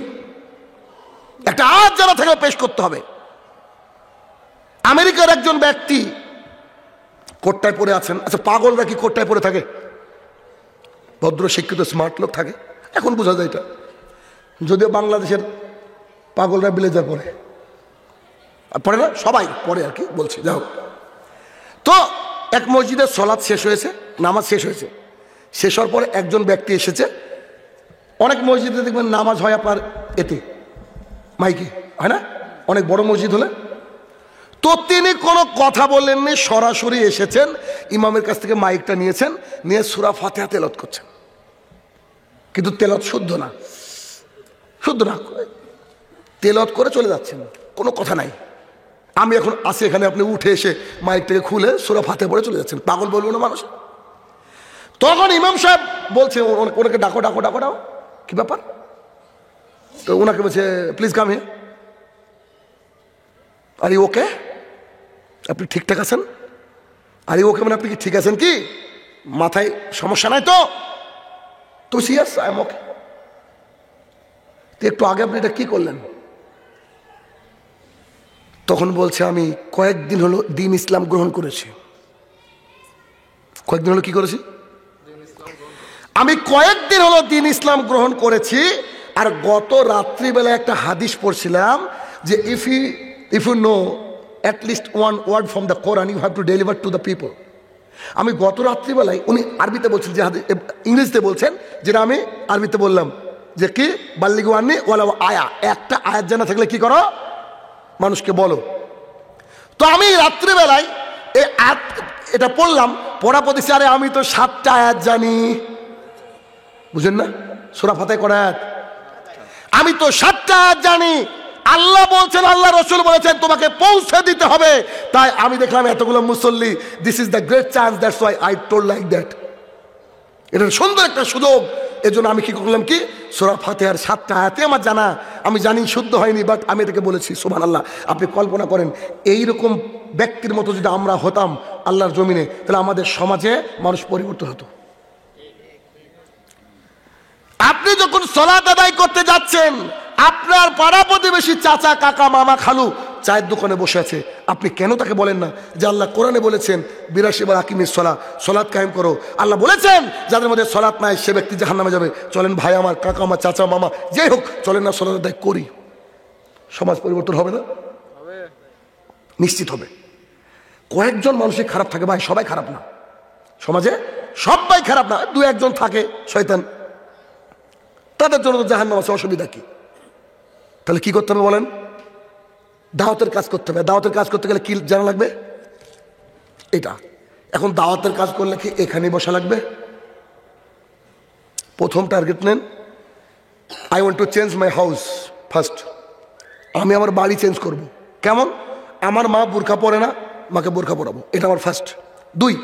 একটা আয়াত জানা থাকলে পেশ করতে হবে। আমেরিকার একজন ব্যক্তি কোটটায় পরে আছেন। আচ্ছা, পাগলরা কি কোটটায় পরে থাকে? ভদ্র শিক্ষিত স্মার্ট লোক থাকে, এখন বোঝা যায় এটা। যদিও বাংলাদেশের পাগলরা ব্লেজার পরে, পরে না, সবাই পরে আর কি বলছি। যাই হোক, তো এক মসজিদের সলাৎ শেষ হয়েছে, নামাজ শেষ হয়েছে। শেষ হওয়ার পরে একজন ব্যক্তি এসেছে। অনেক মসজিদে দেখবেন নামাজ হয় আপনার এতে মাইকে, হয় না? অনেক বড় মসজিদ হলে। তো তিনি কোনো কথা বললেননি, সরাসরি এসেছেন, ইমামের কাছ থেকে মাইকটা নিয়েছেন, নিয়ে সূরা ফাতিহা তেলাওয়াত করছেন। কিন্তু তেলাওয়াত শুদ্ধ না, শুদ্ধ না, তেলাওয়াত করে চলে যাচ্ছেন, কোনো কথা নাই। আমি এখন আসি এখানে, আপনি উঠে এসে মাইকটাকে খুলে সূরা ফাতিহা পড়ে চলে যাচ্ছেন, পাগল বলবো না মানুষ? তখন ইমাম সাহেব বলছে, ওনাকে ডাকো ডাকো ডাকো ডাকো, কি ব্যাপার? তো ওনাকে বলছে, প্লিজ কাম হিয়ার। আরে ওকে, আপনি ঠিকঠাক আছেন? আরে ওকে মানে আপনি কি ঠিক আছেন? কি মাথায় সমস্যা নাই তো? তো সিয়াস, আই এম ওকে। তো একটু আগে আপনি এটা কি করলেন? তখন বলছে, আমি কয়েকদিন হলো দিন ইসলাম গ্রহণ করেছি। কয়েকদিন হলো কি করেছি? আমি কয়েকদিন হলো দিন ইসলাম গ্রহণ করেছি। আর গত রাত্রিবেলা একটা হাদিস পড়ছিলাম যে if you know at least one word from the Quran, you have to deliver to the people. আমি গত রাত্রিবেলায়, উনি আরবিতে বলছেন, যে ইংরেজিতে বলছেন, যেটা আমি আরবিতে বললাম, যে কি বাল্লিগু আন্নী ওয়ালাউ আয়া, একটা আয়াত জানা থাকলে কি করো? মানুষকে বলো। তো আমি রাত্রিবেলায় এই আয়াত এটা পড়লাম, পড়া পড়েছি, আরে আমি তো 7টা আয়াত জানি। বুঝেন না? সূরা ফাতিহা করা আয়াত, আমি তো 7টা আয়াত জানি। আল্লাহ বলছেন, আল্লাহ রাসূল বলেছেন তোমাকে পৌঁছে দিতে হবে। তাই আমি দেখলাম এতগুলো মুসল্লি, this is the great chance, that's why I told like that. এটা সুন্দর একটা সুযোগ, এজন্য আমি কি করলাম, কি সূরা ফাতিহার 7টা আয়াতই আমার জানা। আমি জানি শুদ্ধ হয়নি, বাট আমি এটাকে বলেছি। সুবহানাল্লাহ। আপনি কল্পনা করেন, এইরকম ব্যক্তির মতো যদি আমরা হতাম আল্লাহর জমিনে, তাহলে আমাদের সমাজে মানুষ পরিবর্তন হতো। আপনি যখন সালাত আদায় করতে যাচ্ছেন, আপনার পাড়া প্রতিবেশী চাচা, কাকা, মামা, খালু চায়ের দোকানে বসে আছে, আপনি কেন তাকে বলেন না যে আল্লাহ কোরআনে বলেছেন 82 বার আকিমিস সালাহ, সালাত কায়েম করো। আল্লাহ বলেছেন যাদের মধ্যে সালাত নাই সে ব্যক্তি জাহান্নামে যাবে। চলেন ভাই আমার, কাকা আমার, চাচা, মামা, যেই হোক, চলেন না সালাত আদায় করি। সমাজ পরিবর্তন হবে না? নিশ্চিত হবে। কয়েকজন মানুষই খারাপ থাকে ভাই, সবাই খারাপ না। সমাজে সবাই খারাপ না, 2-1 থাকে শয়তান, তাদের জন্য তো জাহান্নাম আছে, অসুবিধা কি? তাহলে কি করতে হবে বলেন? দাওয়াতের কাজ করতে হবে। দাওয়াতের কাজ করতে গেলে কি জানা লাগবে? এটা। এখন দাওয়াতের কাজ করলে কি এখানেই বসা লাগবে? প্রথম টার্গেট নেন, I want to change my house first. আমি আমার বাড়ি চেঞ্জ করব। কেমন? আমার মা বোরকা পরে না, মাকে বোরকা পরাবো, এটা আমার ফার্স্ট। 2,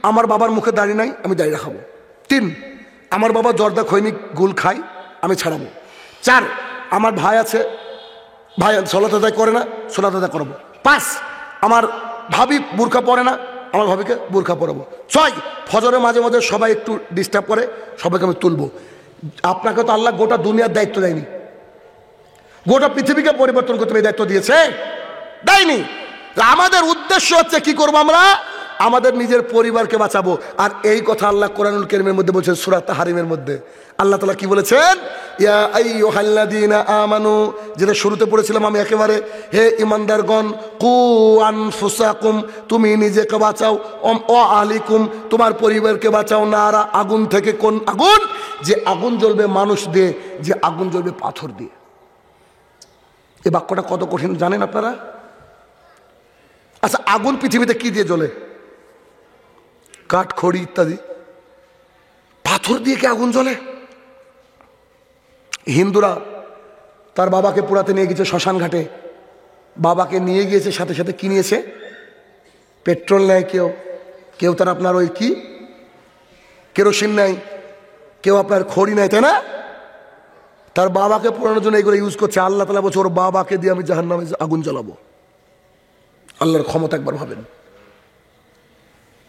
আমার বাবার মুখে দাড়ি নাই, আমি দাড়ি রাখাবো। 3, আমার বাবা জর্দা খৈনি গুল খায়, আমি ছাড়াবো। 4, আমার ভাই আছে, ভাই সালাত আদায় করে না, সালাত আদায় করাবো। 5, আমার ভাবি বোরকা পরে না, আমার ভাবিকে বোরকা পরাবো। 6, ফজরের মাঝে মাঝে সবাই একটু ডিস্টার্ব করে, সবাইকে আমি তুলবো। আপনাকে তো আল্লাহ গোটা দুনিয়ার দায়িত্ব দেয়নি, গোটা পৃথিবীকে পরিবর্তন করতে এই দায়িত্ব দিয়েছে? দেয়নি। আমাদের উদ্দেশ্য হচ্ছে কি করবো আমরা? আমাদের নিজের পরিবারকে বাঁচাবো। আর এই কথা আল্লাহ কোরআনুল কারীমের মধ্যে বলছেন, সূরা তাহরিমের মধ্যে আল্লাহ তাআলা কি বলেছেন? ইয়া আইয়ুহাল্লাযীনা আমানু, যেটা শুরুতে পড়েছিলাম আমি একেবারে, হে ঈমানদারগণ, কু আনফুসাকুম, তুমি নিজেকে বাঁচাও, ও আহলিকুম, তোমার পরিবারকে বাঁচাও, নারা, আগুন থেকে। কোন আগুন? যে আগুন জ্বলবে মানুষ দিয়ে, যে আগুন জ্বলবে পাথর দিয়ে। এই বাক্যটা কত কঠিন জানেন আপনারা? আচ্ছা, আগুন পৃথিবীতে কি দিয়ে জ্বলে? কাঠ, খড়ি ইত্যাদি। পাথর দিয়ে কি আগুন জ্বলে? হিন্দুরা তার বাবাকে পোড়াতে নিয়ে গেছে শ্মশান ঘাটে, বাবাকে নিয়ে গিয়েছে, সাথে সাথে কি নিয়েছে? পেট্রোল নেয়, কেউ কেউ তার আপনার ওই কি কেরোসিন নেয়, কেউ আপনার খড়ি নেয়, তাই না? তার বাবাকে পোড়ানোর জন্য এগুলো ইউজ করছে। আল্লাহ তাআলা বলছে ওর বাবাকে দিয়ে আমি জাহান্নামে আগুন জ্বালাবো। আল্লাহর ক্ষমতা একবার ভাবেন।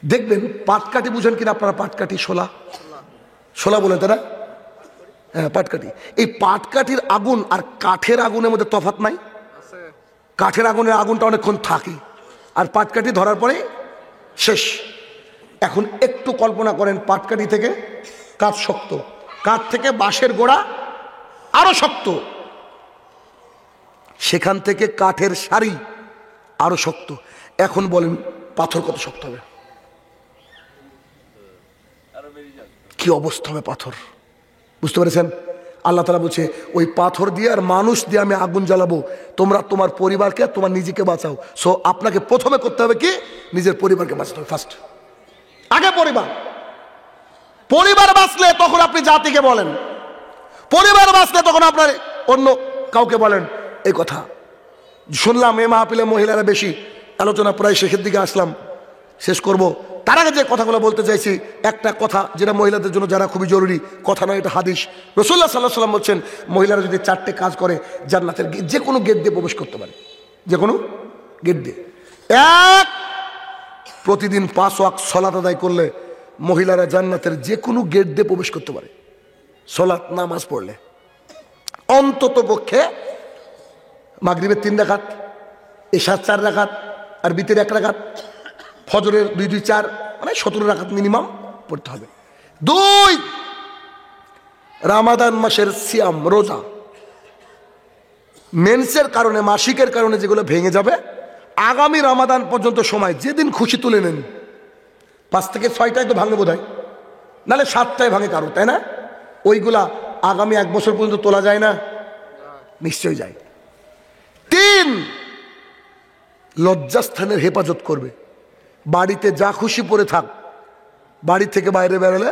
দেখবেন পাটকাঠি, বুঝেন কিনা আপনারা? পাটকাঠি, শোলা, শোলা বলেন তারা, হ্যাঁ পাটকাঠি। এই পাটকাঠির আগুন আর কাঠের আগুনের মধ্যে তফাৎ নাই? কাঠের আগুনের আগুনটা অনেকক্ষণ থাকে, আর পাটকাঠি ধরার পরে শেষ। এখন একটু কল্পনা করেন, পাটকাঠি থেকে কাঠ শক্ত, কাঠ থেকে বাঁশের গোড়া আরো শক্ত, সেখান থেকে কাঠের সারি আরো শক্ত। এখন বলেন পাথর কত শক্ত হবে? কি অবস্থা হবে পাথর? বুঝতে পেরেছেন? আল্লাহ তাআলা বলছে ওই পাথর দিয়ে আর মানুষ দিয়ে আমি আগুন জ্বালাবো, তোমরা তোমার পরিবারকে, তোমার নিজেকে বাঁচাও। সো আপনাকে প্রথমে করতে হবে কি? নিজের পরিবারকে বাঁচাতে হবে ফার্স্ট, আগে পরিবার। পরিবার বাঁচলে তখন আপনি জাতিকে বলেন, পরিবার বাঁচলে তখন আপনার অন্য কাউকে বলেন। এই কথা শুনলাম এই মাহফিলে মহিলারা বেশি আলোচনা, প্রায় শেষের দিকে আসলাম, শেষ করব। তার আগে যে কথাগুলো বলতে চাইছি, একটা কথা যেটা মহিলাদের জন্য যারা খুবই জরুরি, কথা নয়, এটা হাদিস। রাসূলুল্লাহ সাল্লাল্লাহু আলাইহি ওয়াসাল্লাম বলছেন মহিলারা যদি 4টে কাজ করে জান্নাতের যে কোনো গেট দিয়ে প্রবেশ করতে পারে, যে কোনো গেট দিয়ে। এক, প্রতিদিন 5 ওয়াক্ত সালাত আদায় করলে মহিলারা জান্নাতের যে কোনো গেট দিয়ে প্রবেশ করতে পারে। সালাত, নামাজ পড়লে অন্তত পক্ষে মাগরিবের 3 রাকাত, এশার 4 রাকাত, আর বিতের 1 রাকাত, ফজরের 2-2, 4, মানে 17 রাকাত মিনিমাম পড়তে হবে। 2, রমাদান মাসের সিয়াম, রোজা, মেন্সের কারণে, মাসিকের কারণে যেগুলো ভেঙে যাবে, আগামী রমাদান পর্যন্ত সময়, যেদিন খুশি তুলে নেন। 5 থেকে 6টায় তো ভাঙে বোধ হয়, নাহলে 7টায় ভাঙে কারো, তাই না? ওইগুলা আগামী 1 বছর পর্যন্ত তোলা যায় না? নিশ্চয়ই যায়। 3, লজ্জাস্থানের হেফাজত করবে। বাড়িতে যা খুশি পরে থাক, বাড়ি থেকে বাইরে বেরোলে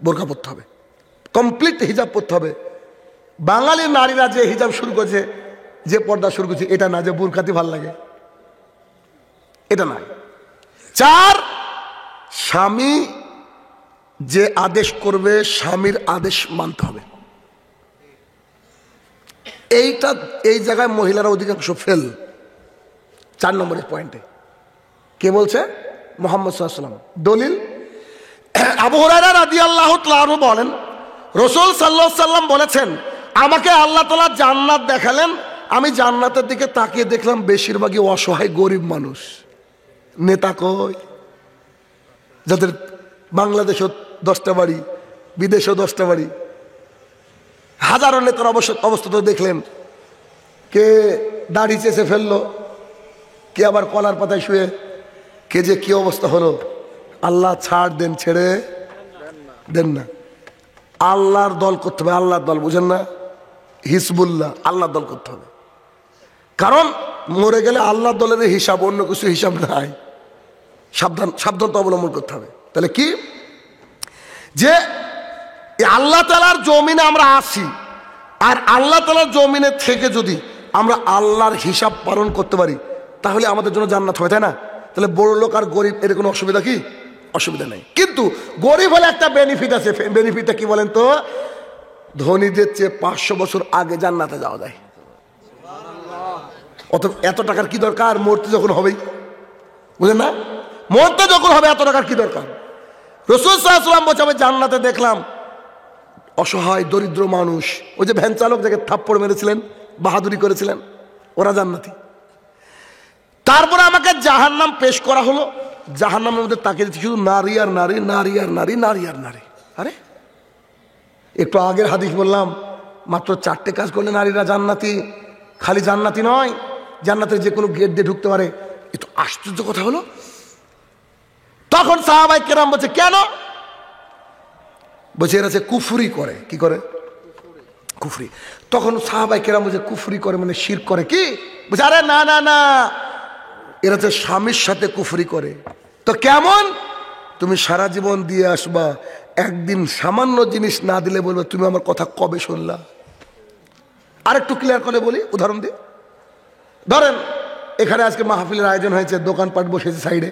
বোরকা পরতে হবে, কমপ্লিট হিজাব পরতে হবে। বাঙালি নারীরা যে হিজাব শুরু করেছে, যে পর্দা শুরু করেছে, এটা না যে বোরকাতে ভাল লাগে, এটা না। 4, স্বামী যে আদেশ করবে স্বামীর আদেশ মানতে হবে। এইটা, এই জায়গায় মহিলারা অধিকাংশ ফেল। 4 নম্বরের পয়েন্টে কে বলছে? মুহাম্মদ সাল্লাল্লাহু আলাইহি ওয়াসাল্লাম। দলিল, আবু হুরায়রা রাদিয়াল্লাহু তাআলা আনহু বলেন রাসূল সাল্লাল্লাহু আলাইহি ওয়াসাল্লাম বলেছেন, আমাকে আল্লাহ তাআলা জান্নাত দেখালেন, আমি জান্নাতের দিকে তাকিয়ে দেখলাম বেশিরভাগই অসহায় গরিব মানুষ। নেতা কই? যাদের বাংলাদেশও 10টা বাড়ি, বিদেশেও 10টা বাড়ি, হাজারো নেতার অবস্থা তো দেখলেন। কে দাড়ি চেঁচে ফেললো, কে আবার কলার পাতায় শুয়ে, কে যে কি অবস্থা হলো। আল্লাহ ছাড় দেন, ছেড়ে দেন না। আল্লাহর দল করতে হবে, আল্লাহর দল, বুঝেন না? হিজবুল্লাহ, আল্লাহর দল করতে হবে। কারণ মরে গেলে আল্লাহর দলের হিসাব, অন্য কিছু হিসাব নাই। সাবধানতা অবলম্বন করতে হবে। তাহলে কি, যে আল্লাহ তাআলার জমিনে আমরা আসি, আর আল্লাহ তাআলার জমিনে থেকে যদি আমরা আল্লাহর হিসাব পালন করতে পারি, তাহলে আমাদের জন্য জান্নাত হয়, তাই না? তাহলে বড় লোক আর গরিব এর কোনো অসুবিধা কি? অসুবিধা নেই। কিন্তু গরিব হলে একটা বেনিফিট আছে। বেনিফিটটা কি বলেন তো? ধনীদের চেয়ে 500 বছর আগে জান্নাতে যাওয়া যায়। এত টাকার কি দরকার? মরতে যখন হবেই, বুঝলেন না? মরতে যখন হবে এত টাকার কি দরকার? রাসূল সাল্লাল্লাহু আলাইহি ওয়াসাল্লাম বলছে, আমি জান্নাতে দেখলাম অসহায় দরিদ্র মানুষ, ওই যে ভ্যান চালক যাকে থাপ্পড় মেরেছিলেন, বাহাদুরি করেছিলেন, ওরা জান্নাতি। তারপরে আমাকে জাহান্নাম পেশ করা হলো, জাহান্নামের মধ্যে তাকিয়ে দিচ্ছি শুধু নারী আর নারী, নারী আর নারী, নারী আর নারী। আরে একটু আগের হাদিস বললাম, মাত্র 4টে কাজ করলে নারীরা জান্নাতি। খালি জান্নাতি নয়, জান্নাতের যে কোনো গেট দিয়ে ঢুকতে পারে। এ তো আশ্চর্য কথা হলো। তখন সাহাবায়ে কেরাম বলছে কেন? বলছে এরা যে কুফরি করে। কি করে? কুফরি। তখন সাহাবায়ে কেরাম বলছে কুফরি করে মানে শিরক করে। কি বলছে? আরে না না না, এরা যে স্বামীর সাথে কুফরি করে। তো কেমন? তুমি সারা জীবন দিয়ে আসবা, একদিন সামান্য জিনিস না দিলে বলবে তুমি আমার কথা কবে শুনলা। আরেকটু ক্লিয়ার করে বলি, উদাহরণ দিই। ধরেন এখানে আজকে মাহফিলের আয়োজন হয়েছে, দোকানপাট বসেছে, সাইডে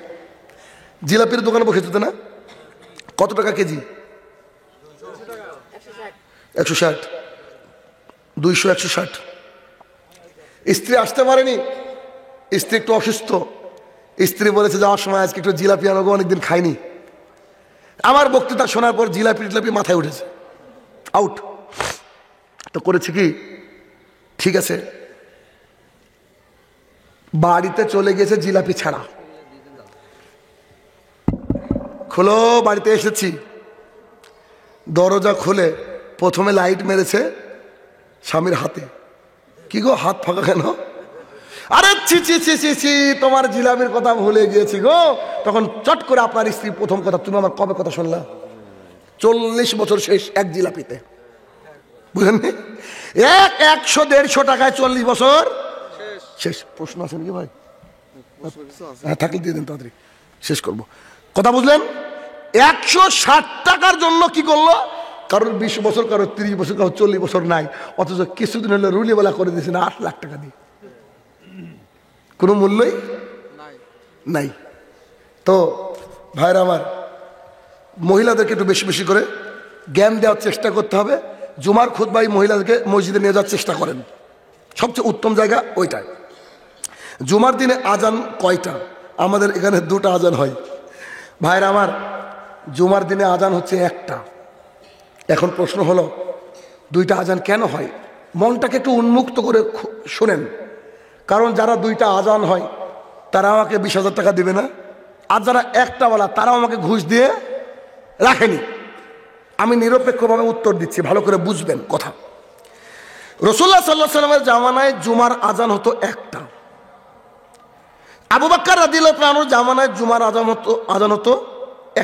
জিলাপির দোকান বসেছে তো না? কত টাকা কেজি? 160, 200, 160। স্ত্রী আসতে পারেনি, স্ত্রী একটু অসুস্থ। স্ত্রী বলেছে যাওয়ার সময় আজকে একটু জিলাপি আনবো, অনেকদিন খাইনি। আমার বক্তৃতা শোনার পর জিলাপি টিলাপি মাথায় উঠেছে, আউট। তো করেছে কি, ঠিক আছে, বাড়িতে চলে গেছে জিলাপি ছাড়া। খোলো, বাড়িতে এসেছি। দরজা খুলে প্রথমে লাইট মেরেছে স্বামীর হাতে। কি গো, হাত ফাঁকা কেন? আরে ছি ছি ছি ছি ছি, তোমার জিলাপির কথা ভুলে গিয়েছি গো। তখন চট করে আপনার স্ত্রী প্রথম কথা, তুমি আমার কবে কথা শুনলা? 40 বছর শেষ এক জিলাপিতে, বুঝলেন? 100-150 টাকায় 40 বছর শেষ। প্রশ্ন আছে নাকি ভাই? হ্যাঁ থাকলে দিয়ে দিন, তাড়াতাড়ি শেষ করবো। কথা বুঝলেন? 160 টাকার জন্য কি করলো? কারোর 20 বছর, কারোর 30 বছর, কারোর 40 বছর নাই, অথচ কিছুদিন হলে রুলিবেলা করে দিয়েছে না 8 লাখ টাকা দিয়ে। কোনো মূল্যই নাই। তো ভাইরা আমার, মহিলাদেরকে একটু বেশি বেশি করে জ্ঞান দেওয়ার চেষ্টা করতে হবে। জুমার খুতবায় মহিলাদেরকে মসজিদে নিয়ে যাওয়ার চেষ্টা করেন, সবচেয়ে উত্তম জায়গা ওইটাই। জুমার দিনে আজান কয়টা? আমাদের এখানে 2টা আজান হয়। ভাইরা আমার, জুমার দিনে আজান হচ্ছে 1টা। এখন প্রশ্ন হলো 2টা আজান কেন হয়? মনটাকে একটু উন্মুক্ত করে শোনেন। কারণ যারা 2টা আজান হয় তারা আমাকে 20,000 টাকা দিবে না, আর যারা 1টা বলা তারাও আমাকে ঘুষ দিয়ে রাখেনি। আমি নিরপেক্ষভাবে উত্তর দিচ্ছি, ভালো করে বুঝবেন কথা। রাসূলুল্লাহ সাল্লাল্লাহু আলাইহি ওয়াসাল্লামের জামানায় জুমার আজান হতো 1টা। আবু বকর রাদিয়াল্লাহু আনহুর জামানায় জুমার আজান হতো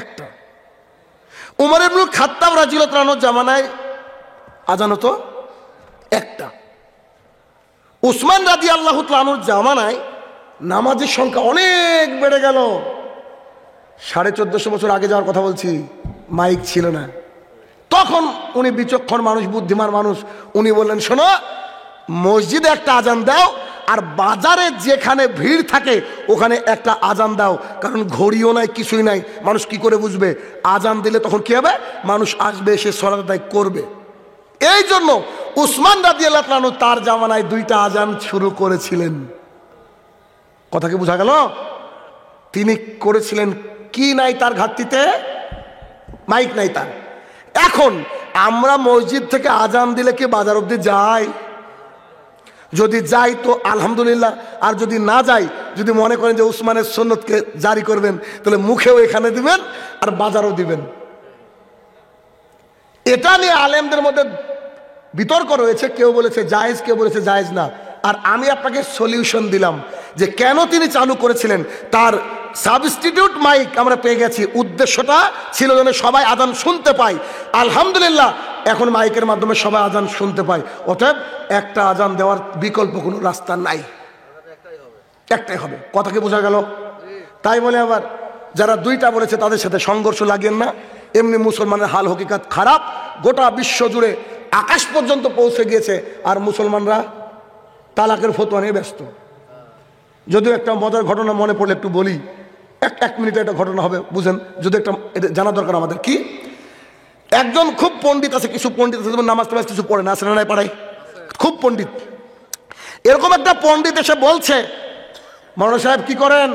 1টা। উমর ইবনে খাত্তাব রাদিয়াল্লাহু আনহুর জামানায় আজান হতো 1টা। উসমান রাদিয়াল্লাহু আনহুর জামানায় নামাজের সংখ্যা অনেক বেড়ে গেল। 1450 বছর আগে যাওয়ার কথা বলছি, মাইক ছিল না তখন। উনি বিচক্ষণ মানুষ, বুদ্ধিমান মানুষ, উনি বললেন শোনো, মসজিদে একটা আজান দাও, আর বাজারে যেখানে ভিড় থাকে ওখানে একটা আজান দাও। কারণ ঘড়িও নাই, কিছুই নাই, মানুষ কি করে বুঝবে? আজান দিলে তখন কি হবে? মানুষ আসবে, এসে সালাত আদায় করবে। এই জন্য উসমান রাদিয়াল্লাহু আনহু তার জামানায় 2টা আজান শুরু করেছিলেন। কথা কি বোঝা গেল? তিনি করেছিলেন কি নাই তার ঘাটতিতে? মাইক নাই তার। এখন আমরা মসজিদ থেকে আজান দিলে কি বাজার অবধি যাই? যদি যাই তো আলহামদুলিল্লাহ, আর যদি না যাই, যদি মনে করেন যে উসমানের সুন্নতকে জারি করবেন, তাহলে মুখেও এখানে দিবেন আর বাজারও দিবেন। এটা নিয়ে আলেমদের মধ্যে বিতর্ক রয়েছে। কেউ বলেছে জায়েজ, কেউ বলেছে জায়েজ না। আর আমি আপনাকে সলিউশন দিলাম যে কেন তিনি চালু করেছিলেন। তার সাবস্টিটিউট মাইক আমরা পেয়ে গেছি। উদ্দেশ্যটা ছিল যেন সবাই আজান শুনতে পায়। আলহামদুলিল্লাহ এখন মাইকের মাধ্যমে সবাই আজান শুনতে পায়। অতএব একটা আজান দেওয়ার বিকল্প কোনো রাস্তা নাই, একটাই হবে। কথা কি বোঝা গেল? তাই বলে আবার যারা 2টা বলেছে তাদের সাথে সংঘর্ষ লাগিয়েন না। এমনি মুসলমানের হাল হকিকত খারাপ, গোটা বিশ্ব জুড়ে আকাশ পর্যন্ত পৌঁছে গিয়েছে, আর মুসলমানরা তালাকের ফতোয়া নিয়ে ব্যস্ত। যদিও একটা মজার ঘটনা মনে পড়লে একটু বলি, এক মিনিটে একটা ঘটনা হবে, বুঝেন, যদি একটা এটা জানা দরকার আমাদের। কি, একজন খুব পণ্ডিত আছে, কিছু পণ্ডিত আছে নামাজ টামাজ কিছু পড়ে না, আসলে নাই পাড়ায়, খুব পণ্ডিত। এরকম একটা পণ্ডিত এসে বলছে, মাওলানা সাহেব কি করেন?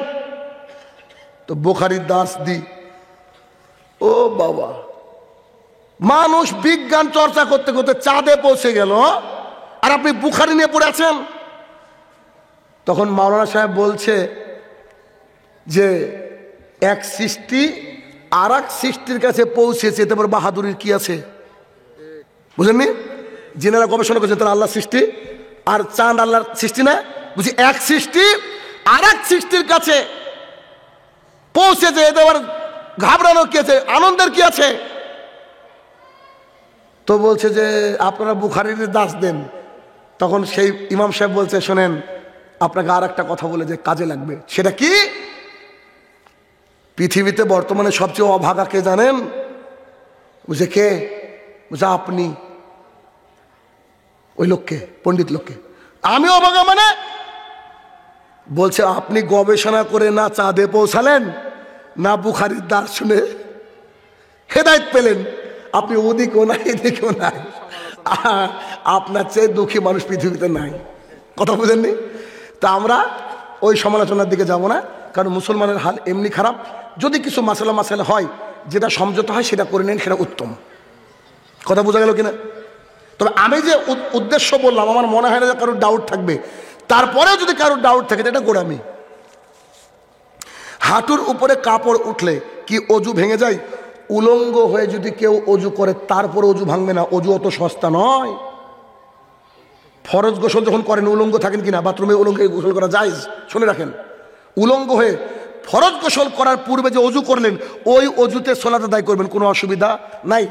তো বুখারীর দাস দি। ও বাবা, মানুষ বিজ্ঞান চর্চা করতে করতে চাঁদে পৌঁছে গেল, আর আপনি বুখারী নিয়ে পড়ে আছেন। তখন মাওলানা সাহেব বলছে যে এক সৃষ্টি আর এক সৃষ্টির কাছে পৌঁছেছে, তারপর বাহাদুরির কি আছে? বুঝলেননি? যিনারা গবেষণা করছেন তারা আল্লাহ সৃষ্টি, আর চাঁদ আল্লাহর সৃষ্টি না, বুঝি এক সৃষ্টি আর এক সৃষ্টির কাছে পৌঁছেছে, এতে আবার ঘাবড়ানোর কি আছে, আনন্দের কি আছে? তো বলছে যে আপনারা বুখারীর দাস দেন। তখন সেই ইমাম সাহেব বলছে, শোনেন আপনাকে আর একটা কথা বলে যে কাজে লাগবে। সেটা কি? পৃথিবীতে বর্তমানে সবচেয়ে অভাগা কে জানেন? বুঝে কে? বুঝে আপনি। ওই লোককে, পণ্ডিত লোককে। আমি অভাগা মানে? বলছে আপনি গবেষণা করে না চাঁদে পৌঁছালেন, না বুখারীর দাস শুনে হেদায়েত পেলেন। আপনি ওদিকেও নাই এদিকেও নাই, আপনার চেয়ে দুঃখী মানুষ পৃথিবীতে নাই। কথা বুঝেননি? তা আমরা ওই সমালোচনার দিকে যাব না, কারণ মুসলমানের হাল এমনি খারাপ। যদি কিছু মাসালা হয়, যেটা সমঝোতা হয় সেটা করে নেন, সেটা উত্তম। কথা বোঝা গেল কিনা? তবে আমি যে উদ্দেশ্য বললাম, আমার মনে হয় না যে কারোর ডাউট থাকবে। তারপরেও যদি কারোর ডাউট থাকে, এটা গোড়ামি। হাঁটুর উপরে কাপড় উঠলে কি অজু ভেঙে যায়? উলঙ্গ হয়ে যদি কেউ অজু করে তারপর অজু ভাঙবে না, অজু অত সস্তা নয়। ফরজ গোসল যখন করেন উলঙ্গ থাকেন কিনা, বাথরুমে উলঙ্গ গোসল করা জায়েজ, শুনে রাখেন। উলঙ্গ হয়ে ফরজ গোসল করার পূর্বে যে অজু করলেন, ওই অজুতে সোলাত আদায় করবেন, কোনো অসুবিধা নাই।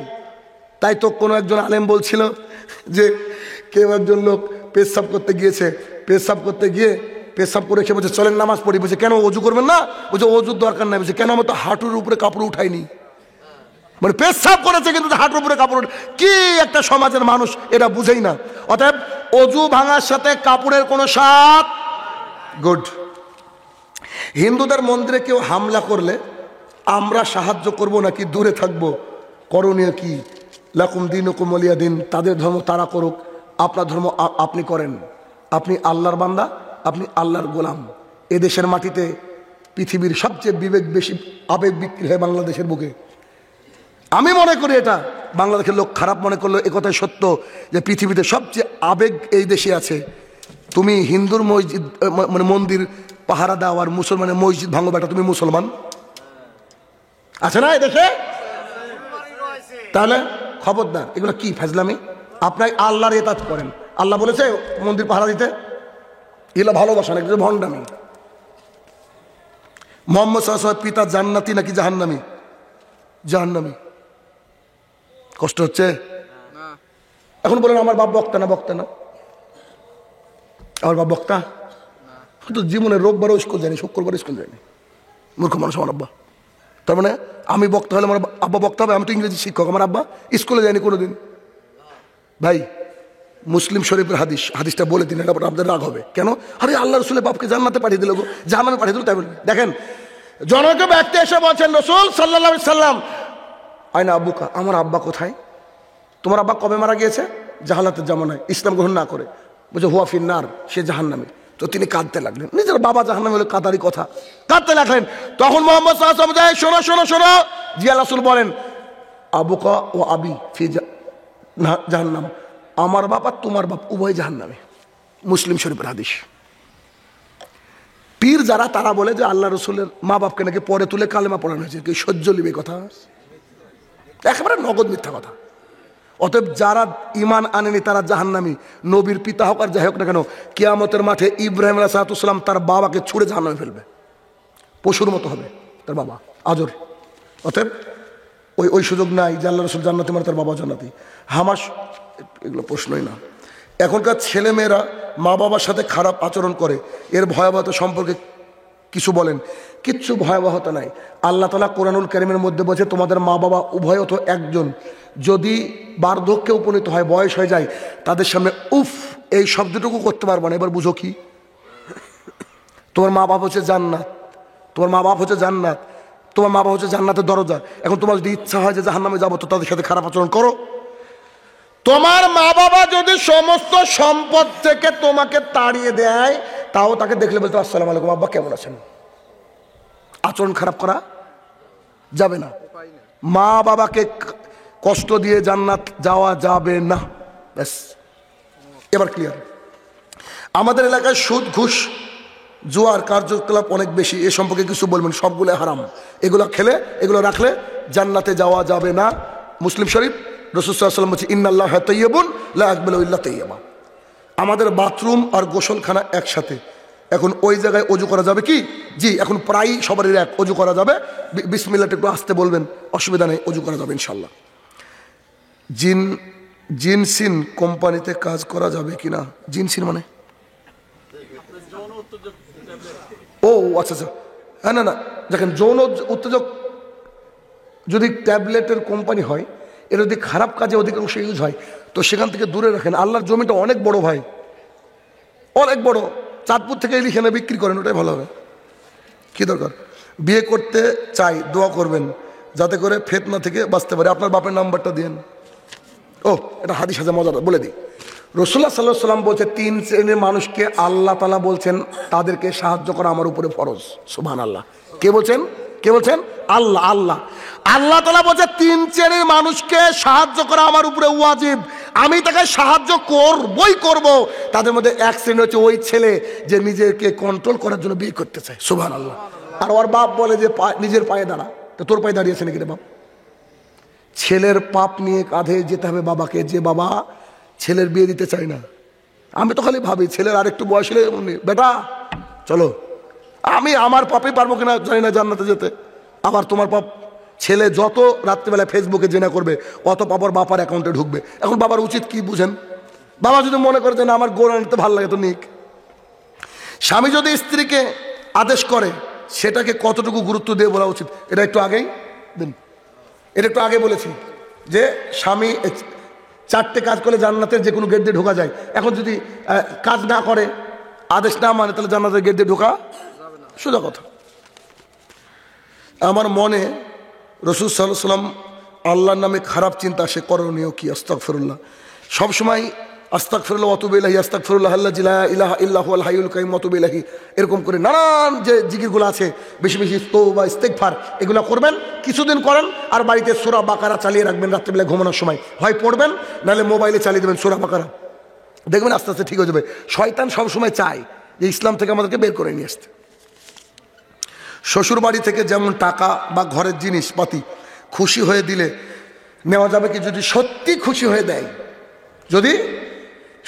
তাই তো কোনো একজন আলেম বলছিল যে কেউ একজন লোক পেশাব করতে গিয়েছে, পেশাব করতে গিয়ে পেশাব করে খেয়ে বলছে চলেন নামাজ পড়ি। বলছে কেন, অজু করবেন না? বলছে অজুর দরকার নাই। বলছে কেন? আমার তো হাঁটুর উপরে কাপড় উঠায়নি। মানে পেশাব করেছে কিন্তু হাঁটুর উপরে কাপড়। কি একটা সমাজের মানুষ, এটা বুঝেই না। অতএব অজু ভাঙার সাথে কাপড়ের কোনো সাথ। গুড। হিন্দুদের মন্দিরে কেউ হামলা করলে আমরা সাহায্য করব নাকি দূরে থাকব? করণীয় কি? লাকুম দীনুকুম ওয়ালিয়া দিন। তাদের ধর্ম তারা করুক, আপনার ধর্ম আপনি করেন। আপনি আল্লাহর বান্দা, আপনি আল্লাহর গোলাম। এদেশের মাটিতে পৃথিবীর সবচেয়ে বিবেক বেশি আবেগ বিক্রি হয় বাংলাদেশের বুকে। আমি মনে করি এটা বাংলাদেশের লোক খারাপ মনে করলো একথাই সত্য যে পৃথিবীতে সবচেয়ে আবেগ এই দেশে আছে। তুমি হিন্দুর মসজিদ মানে মন্দির পাহারা দাও আর মুসলমানের মসজিদ ভাঙো, বেটা তুমি মুসলমান আছে না এদেশে? তাহলে খবরদার, এগুলো কি ফাজলামি? আপনার আল্লাহর ইতাত করেন। আল্লাহ বলেছে মন্দির পাহারা দিতে, এগুলো ভালোবাসা না, এগুলো ভণ্ডামি। মোহাম্মদ সাল্লাল্লাহু আলাইহি ওয়াসাল্লাম পিতা জান্নাতি নাকি জাহান্নামী? জাহান্নামী। কষ্ট হচ্ছে? এখন বলেন আমার বাপ বক্তা না? বক্তা না? আমার বাপ বক্তা? তো জীবনে রোববারও স্কুল যায়নি, শুক্রবার স্কুল যায়নি। মূর্খ মানুষ আমার আব্বা। তার মানে আমি বক্তা হলে আমার আব্বা বক্তা হবে? আমি তো ইংরেজি শিক্ষক, আমার আব্বা স্কুলে যায়নি কোনোদিন। ভাই মুসলিম শরীফের হাদিসটা বলে দিন, এটা আপনাদের রাগ হবে কেন? আরে আল্লাহ রসুলের বাপকে জান্নাতে পাঠিয়ে দিল, জাহান্নামে পাঠিয়ে দিল। তাই বলি দেখেন, জনক ব্যক্তি এসে বলছেন রসুল সাল্লাল্লাহু আলাইহি সাল্লাম আয়না আব্বুকা, আমার আব্বা কোথায়? তোমার আব্বা কবে মারা গিয়েছে? জাহালাতের জামানায়, ইসলাম গ্রহণ না করে। বলছে হুয়া ফিন্নার, সে জাহান্নামী। তো তিনি কাঁদতে লাগলেন, নিজের বাবা জাহান্নামী হলে কাঁদারই কথা, কাঁদতে লাগলেন। তখন মোহাম্মদ সাল্লাল্লাহু আলাইহি ওয়াসাল্লাম শোনো শোনো শোনো, জিয়া রাসূল বলেন আবুকা ও আবি ফি জাহান্নাম, আমার বাপ আর তোমার বাপ উভয় জাহান্নামে। মুসলিম শরীফের হাদিস। পীর যারা তারা বলে যে আল্লাহ রসুলের মা বাপকে নাকি পরে তুলে কালেমা পড়ানো হয়েছে, কি সহ্য লিবে কথা? একেবারে নগদ মিথ্যা কথা। অতএব যারা ইমান আনেনি তারা জাহান্নামী, নবীর পিতা হোক আর যাই হোক না কেন। কিয়ামতের মাঠে ইব্রাহিম আলাইহিস সালাম তার বাবাকে ছুঁড়ে জাহান্নামে ফেলবে, পশুর মতো হবে তার বাবা, আজর। অতএব ওই সুযোগ নাই যে আল্লাহ রসুল জান্নাতি মানে তার বাবা জান্নাতি। হামাস এগুলো প্রশ্নই না। এখনকার ছেলে মেয়েরা মা বাবার সাথে খারাপ আচরণ করে, এর ভয়াবহতা সম্পর্কে কিছু বলেন। কিচ্ছু ভয়াবহতা নাই। আল্লাহ তাআলা কোরআনুল কারীমের মধ্যে বলছে তোমাদের মা বাবা উভয় অথবা একজন যদি বার্ধক্যে উপনীত হয়, বয়স হয়ে যায়, তাদের সামনে উফ এই শব্দটুকু করতে পারবো না। এবার বুঝো কি? তোমার মা বাপ হচ্ছে জান্নাত, তোমার মা বাপ হচ্ছে জান্নাত, তোমার মা বাপ হচ্ছে জান্নাতের দরজা। এখন তোমার যদি ইচ্ছা হয় যে জাহান্নামে যাবো, তো তাদের সাথে খারাপ আচরণ করো। তোমার মা বাবা যদি সমস্ত সম্পদ থেকে তোমাকে তাড়িয়ে দেয়, তাও তাকে দেখলে বলতে আসসালামু আলাইকুম আব্বা কেমন আছেন। আচরণ খারাপ করা যাবে না। মা বাবাকে কষ্ট দিয়ে জান্নাত যাওয়া যাবে না। ব্যাস, এবার ক্লিয়ার। আমাদের এলাকায় সুদ, ঘুষ, জুয়ার কার্যকলাপ অনেক বেশি। এ সম্পর্কে কিছু বলবেন? সবগুলো হারাম। এগুলো খেলে, এগুলো রাখলে জান্নাতে যাওয়া যাবে না। মুসলিম শরীফ রাসূল সাল্লাল্লাহু আলাইহি ওয়াসাল্লাম বলছে ইন্নাল্লাহা তাইয়্যিবুন লা ইয়াকবালু ইল্লা তাইয়্যিবা। আমাদের বাথরুম আর গোসলখানা একসাথে, এখন ওই জায়গায় অজু করা যাবে কি? জি, এখন প্রায় সবারই এক অজু করা যাবে। বিসমিল্লাহটা একটু আসতে বলবেন, অসুবিধা নেই, অজু করা যাবে ইনশাল্লাহ। জিনসিন কোম্পানিতে কাজ করা যাবে কিনা? জিনসিন মানে ও আচ্ছা আচ্ছা, হ্যাঁ, না দেখেন, যৌন উত্তেজক যদি ট্যাবলেটের কোম্পানি হয়, এটা যদি খারাপ কাজে অধিকাংশ ইউজ হয় তো সেখান থেকে দূরে রাখেন। আল্লাহর জমিটা অনেক বড় ভাই, অনেক বড়। চাঁদপুর থেকে লিখে এনে বিক্রি করেন, ওটাই ভালো হবে। কি দরকার? বিয়ে করতে চাই, দোয়া করবেন যাতে করে ফিতনা থেকে বাঁচতে পারে। আপনার বাপের নাম্বারটা দিন। ও, এটা হাদিস আছে, মজাদার, বলে দিই। রাসূলুল্লাহ সাল্লাল্লাহু আলাইহি ওয়াসাল্লাম বলছে 3 শ্রেণীর মানুষকে আল্লাহ তাআলা বলছেন তাদেরকে সাহায্য করা আমার উপরে ফরজ। সুবহানাল্লাহ। কে বলছেন? কে বলছেন? আল্লাহ। আল্লাহ তাআলা বলছে 3 শ্রেণীর মানুষকে সাহায্য করা আমার উপরে ওয়াজিব, আমি তাকে সাহায্য করবই করব। তাদের মধ্যে এক শ্রেণী হচ্ছে ওই ছেলে যে নিজেকে কন্ট্রোল করার জন্য বিয়ে করতে চায়। সুবহানাল্লাহ। আর ওর বাপ বলে যে নিজের পায়ে দাঁড়া, তো তোর পায়ে দাঁড়িয়েছে নাকি রে বাপ? ছেলের পাপ নিয়ে কাঁধে যেতে হবে বাবাকে, যে বাবা ছেলের বিয়ে দিতে চাই না। আমি তো খালি ভাবি ছেলের আরেকটু বয়স হলে বেটা চলো, আমি আমার পাপই পারবো কিনা জানি না জান্নাতে যেতে। আবার তোমার পাপ, ছেলে যত রাত্রিবেলা ফেসবুকে জেনা করবে অত পাপর বাবার অ্যাকাউন্টে ঢুকবে। এখন বাবার উচিত কি বুঝেন? বাবা যদি মনে করে যে না আমার গোড়া নিতে ভালো লাগে তো নিক। স্বামী যদি স্ত্রীকে আদেশ করে সেটাকে কতটুকু গুরুত্ব দিয়ে বলা উচিত, এটা একটু আগেই দিন, এটা একটু আগে বলেছি যে স্বামী 4টে কাজ করলে জান্নাতের যে কোনো গেট দিয়ে ঢোকা যায়। এখন যদি কাজ না করে, আদেশ না মানে, তাহলে জান্নাতের গেট দিয়ে ঢোকা সোজা কথা। আমার মনে রাসূল সাল্লাল্লাহু আলাইহি ওয়াসাল্লাম আল্লাহর নামে খারাপ চিন্তা সে করণীয় কি? আস্তাগফিরুল্লাহ। সবসময় আস্তাগফিরুল্লাহ ওয়া আতুবু ইলাইহি, আস্তাগফিরুল্লাহ আল্লাযী লা ইলাহা ইল্লা হুয়াল হাইয়ুল কাইয়্যুম ওয়া আতুবু ইলাইহি, এরকম করে নানান যে জিকিরগুলো আছে, বেশি বেশি তওবা ইস্তেগফার এগুলো করবেন। কিছুদিন করেন আর বাড়িতে সূরা বাকারা চালিয়ে রাখবেন, রাত্রিবেলা ঘুমানোর সময় হয় পড়বেন, নাহলে মোবাইলে চালিয়ে দেবেন সূরা বাকারা, দেখবেন আস্তে আস্তে ঠিক হয়ে যাবে। শয়তান সবসময় চায় যে ইসলাম থেকে আমাদেরকে বের করে নিয়ে আসতে। শ্বশুর বাড়ি থেকে যেমন টাকা বা ঘরের জিনিসপাতি খুশি হয়ে দিলে নেওয়া যাবে কি? যদি সত্যি খুশি হয়ে দেয়, যদি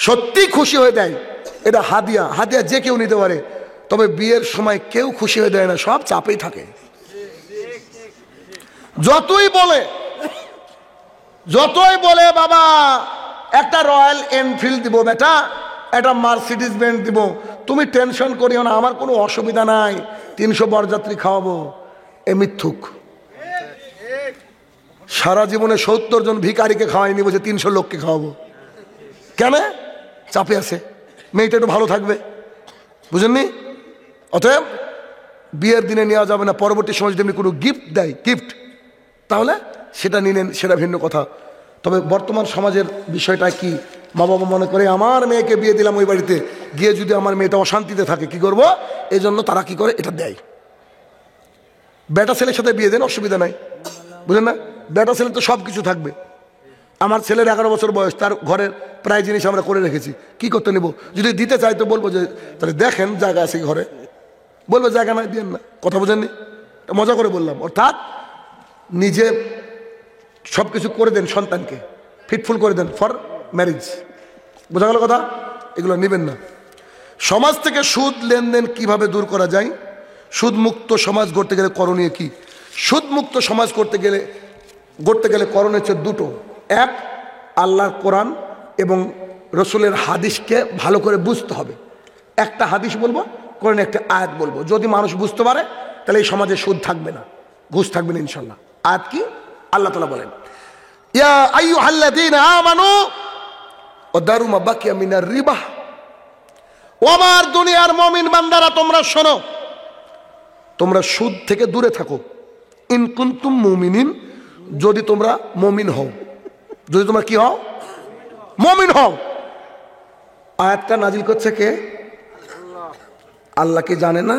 সত্যি খুশি হয়ে দেয়, এটা হাদিয়া। হাদিয়া যে কেউ নিতে পারে, তবে বিয়ের সময় কেউ খুশি হয়ে দেয় না, সব চাপেই থাকে। যতই বলে বাবা একটা রয়্যাল এনফিল্ড দিব, বেটা একটা মার্সিডিজ বেঞ্চ দিব, তুমি টেনশন করিও না, আমার কোনো অসুবিধা নাই, 300 বরযাত্রী খাওয়াবো, এ মিথ্যুক। সারা জীবনে 70 জন ভিখারিকে খাওয়াইনি, বলছে 300 লোককে খাওয়াবো। কেন? চাপে আছে, মেয়েটা একটু ভালো থাকবে, বুঝেননি? অতএব বিয়ের দিনে নেওয়া যাবে না। পরবর্তী সময় যদি কোনো গিফট দেয়, গিফট, তাহলে সেটা নিলেন, সেটা ভিন্ন কথা। তবে বর্তমান সমাজের বিষয়টা কি? মা বাবা মনে করে আমার মেয়েকে বিয়ে দিলাম ওই বাড়িতে গিয়ে যদি আমার মেয়েটা অশান্তিতে থাকে কি করব, এই জন্য তারা কি করে এটা দেয়। বেটা ছেলের সাথে বিয়ে দেন, অসুবিধা নাই, বুঝলেন না? বেটা ছেলে তো সব কিছু থাকবে। আমার ছেলের 11 বছর বয়স, তার ঘরের প্রায় জিনিস আমরা করে রেখেছি, কি করতে নেব? যদি দিতে চাই তো বলবো যে তাহলে দেখেন জায়গা আছে ঘরে, বলবো জায়গা নাই, দিয়েন না। কথা বোঝেননি? মজা করে বললাম। অর্থাৎ নিজে সব কিছু করে দেন, সন্তানকে ফিটফুল করে দেন ফর ম্যারেজ। বোঝা গেল কথা? এগুলো নেবেন না। সমাজ থেকে সুদ লেনদেন কিভাবে দূর করা যায়? সুদ মুক্ত সমাজ গড়তে গেলে করণীয় কি? সুদ মুক্ত সমাজ গড়তে গেলে করণীয় হচ্ছে দুটো। এক, আল্লাহর কোরআন এবং রসুলের হাদিসকে ভালো করে বুঝতে হবে। একটা হাদিস বলবো, কোরআনে একটা আয়াত বলবো। যদি মানুষ বুঝতে পারে তাহলে এই সমাজে সুদ থাকবে না, ঘুষ থাকবে না ইনশাল্লাহ। আয়াত কি? আল্লাহ তাআলা বলেন, ইয়া আইয়ুহাল্লাযীনা আমানু ওয়াদারু মা বাকিয়া মিনার রিবা। ও আমার দুনিয়ার মুমিন বান্দারা, তোমরা শোনো, তোমরা সুদ থেকে দূরে থাকো। ইন কুনতুম মুমিনিন, যদি তোমরা মুমিন হও, যদি তোমরা কি হও? মুমিন হও। আয়াতটা নাজিল করছে কে? আল্লাহ কি জানে না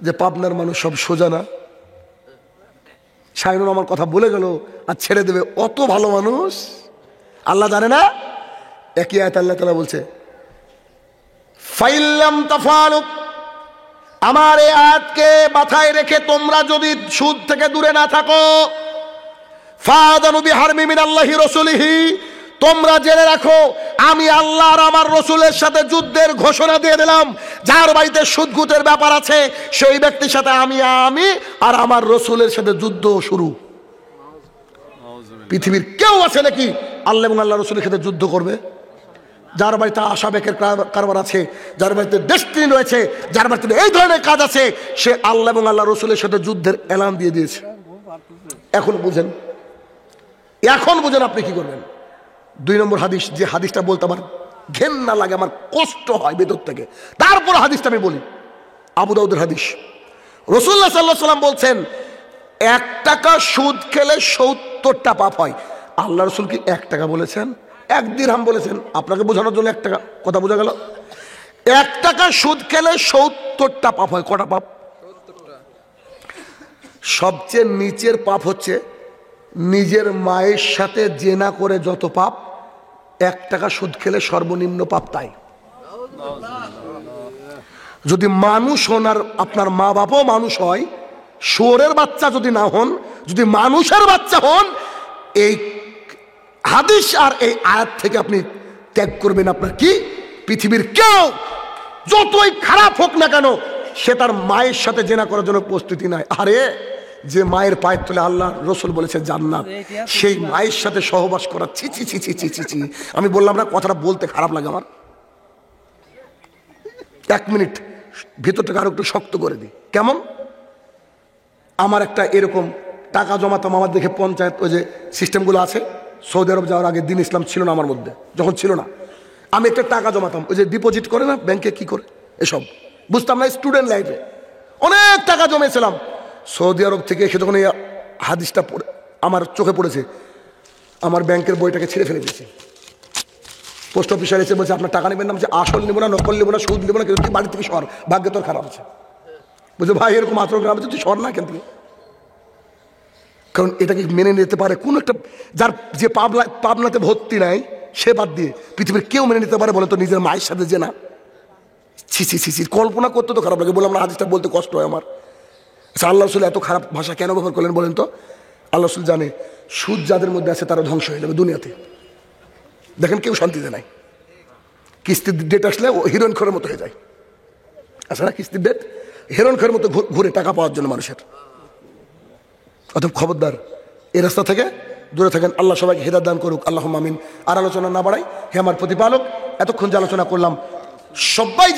যে পাবনার মানুষ সব সোজা না? শাইনুর আমার কথা বলে গেল আর ছেড়ে দেবে, অত ভালো মানুষ আল্লাহ জানে না? একই আয়াত আল্লাহ তাআলা বলছে, ফাইল্লাম তাফালু, আমার এই আয়াতকে মাথায় রেখে তোমরা যদি সুদ থেকে দূরে না থাকো, ফাদানু বিহারমি মিনাল্লাহি রাসূলিহি, তোমরা জেনে রাখো আমি আল্লাহ আর আমার রসুলের সাথে যুদ্ধের ঘোষণা দিয়ে দিলাম। যার বাড়িতে সুদঘুটের ব্যাপার আছে সেই ব্যক্তির সাথে আমি আর আমার রসুলের সাথে যুদ্ধ শুরু। পৃথিবীর কেউ আছে নাকি আল্লাহ এবং আল্লাহ রসুলের সাথে যুদ্ধ করবে? যার বাড়িতে আশাবেকের কারবার আছে, যার বাড়িতে ডেস্টিনি রয়েছে, যার বাড়িতে এই ধরনের কাজ আছে, সে আল্লাহ এবং আল্লাহ রসুলের সাথে যুদ্ধের এলান দিয়ে দিয়েছে। এখন বুঝেন, এখন বুঝেন আপনি কি করবেন। 2 নম্বর হাদিস, যে হাদিসটা বলতে আমার ঘেন্না লাগে, আমার কষ্ট হয় ভেতর থেকে, তারপর হাদিসটা আমি বলি। আবু দাউদের হাদিস, রাসূলুল্লাহ সাল্লাল্লাহু আলাইহি ওয়াসাল্লাম বলছেন 1 টাকা সুদ খেলে 70টা পাপ হয়। আল্লাহ রসুল কি 1 টাকা বলেছেন? 1 দিরহাম বলেছেন। আপনাকে বোঝানোর জন্য 1 টাকা কথা বোঝা গেল। 1 টাকা সুদ খেলে 70টা পাপ হয়। কটা পাপ? সবচেয়ে নিচের পাপ হচ্ছে নিজের মায়ের সাথে জেনা করে যত পাপ, 1 টাকা সুদ খেলে সর্বনিম্ন পাপ তাই। যদি মানুষ হন আর আপনার মা বাবাও মানুষ হয়, শুয়োরের বাচ্চা যদি না হন, যদি মানুষের বাচ্চা হন, এই হাদিস আর এই আয়াত থেকে আপনি ত্যাগ করবেন। আপনার কি পৃথিবীর কেউ যতই খারাপ হোক না কেন, সে তার মায়ের সাথে জেনা করার জন্য প্রস্তুতি নাই। আরে যে মায়ের পায়ের তলে আল্লাহ রসুল বলেছে জান্নাত, সেই মায়ের সাথে সহবাস করা, ছি ছি ছি ছি ছি ছি ছি। আমি বললাম না, কথাটা বলতে খারাপ লাগে আমার। 1 মিনিট ভিতরটাকে আরো একটু শক্ত করে দিই। কেমন? আমার একটা এরকম টাকা জমাতাম, আমার দেখে পঞ্চায়েত ওই যে সিস্টেমগুলো আছে, সৌদি আরব যাওয়ার আগে দিন ইসলাম ছিল না আমার মধ্যে, যখন ছিল না আমি একটা টাকা জমাতাম, ওই যে ডিপোজিট করে না ব্যাংকে, কি করে এসব বুঝতাম না। স্টুডেন্ট লাইফে অনেক টাকা জমেছিলাম। সৌদি আরব থেকে এসে যখন এই হাদিসটা পড়ে আমার চোখে পড়েছে, আমার ব্যাংকের বইটাকে ছিঁড়ে ফেলে দিয়েছি। পোস্ট অফিসার এসে বলছে আপনার টাকা নেবেন না? বলছে আসল নেবো না, নকল নেবো না, সুদ নেবো না, কিন্তু তুই বাড়ি থেকে সর, ভাগ্য তোর খারাপ আছে। বলছে ভাই এরকম আচরণ খারাপ আছে, তুই সর না কেন? কারণ এটাকে মেনে নিতে পারে কোন একটা, যার যে পাবনাতে ভর্তি নাই সে বাদ দিয়ে পৃথিবীর কেউ মেনে নিতে পারে বলে তো নিজের মায়ের সাথে যে না? ছি ছি ছি ছি, কল্পনা করতে তো খারাপ লাগে। বললাম না, হাদিসটা বলতে কষ্ট হয় আমার। আচ্ছা, আল্লাহ রসুল এত খারাপ ভাষা কেন ব্যবহার করলেন বলেন তো? আল্লাহ রসুল জানে সুদ যাদের মধ্যে আছে তারা ধ্বংস হয়ে যাবে দুনিয়াতে। দেখেন কেউ শান্তিতে নাই, কিস্তির ডেট আসলে ও হিরোইন খোরের মতো হয়ে যায়। আচ্ছা না, কিস্তির ডেট হিরোইন খোরের মতো ঘুরে টাকা পাওয়ার জন্য মানুষের। অতএব খবরদার, এই রাস্তা থেকে দূরে থাকেন। আল্লাহ সবাইকে হিদায়াত দান করুক, আল্লাহুম্মা আমিন। আর আলোচনা না বাড়াই, হে আমার প্রতিপালক, এতক্ষণ যে আলোচনা করলাম সবাই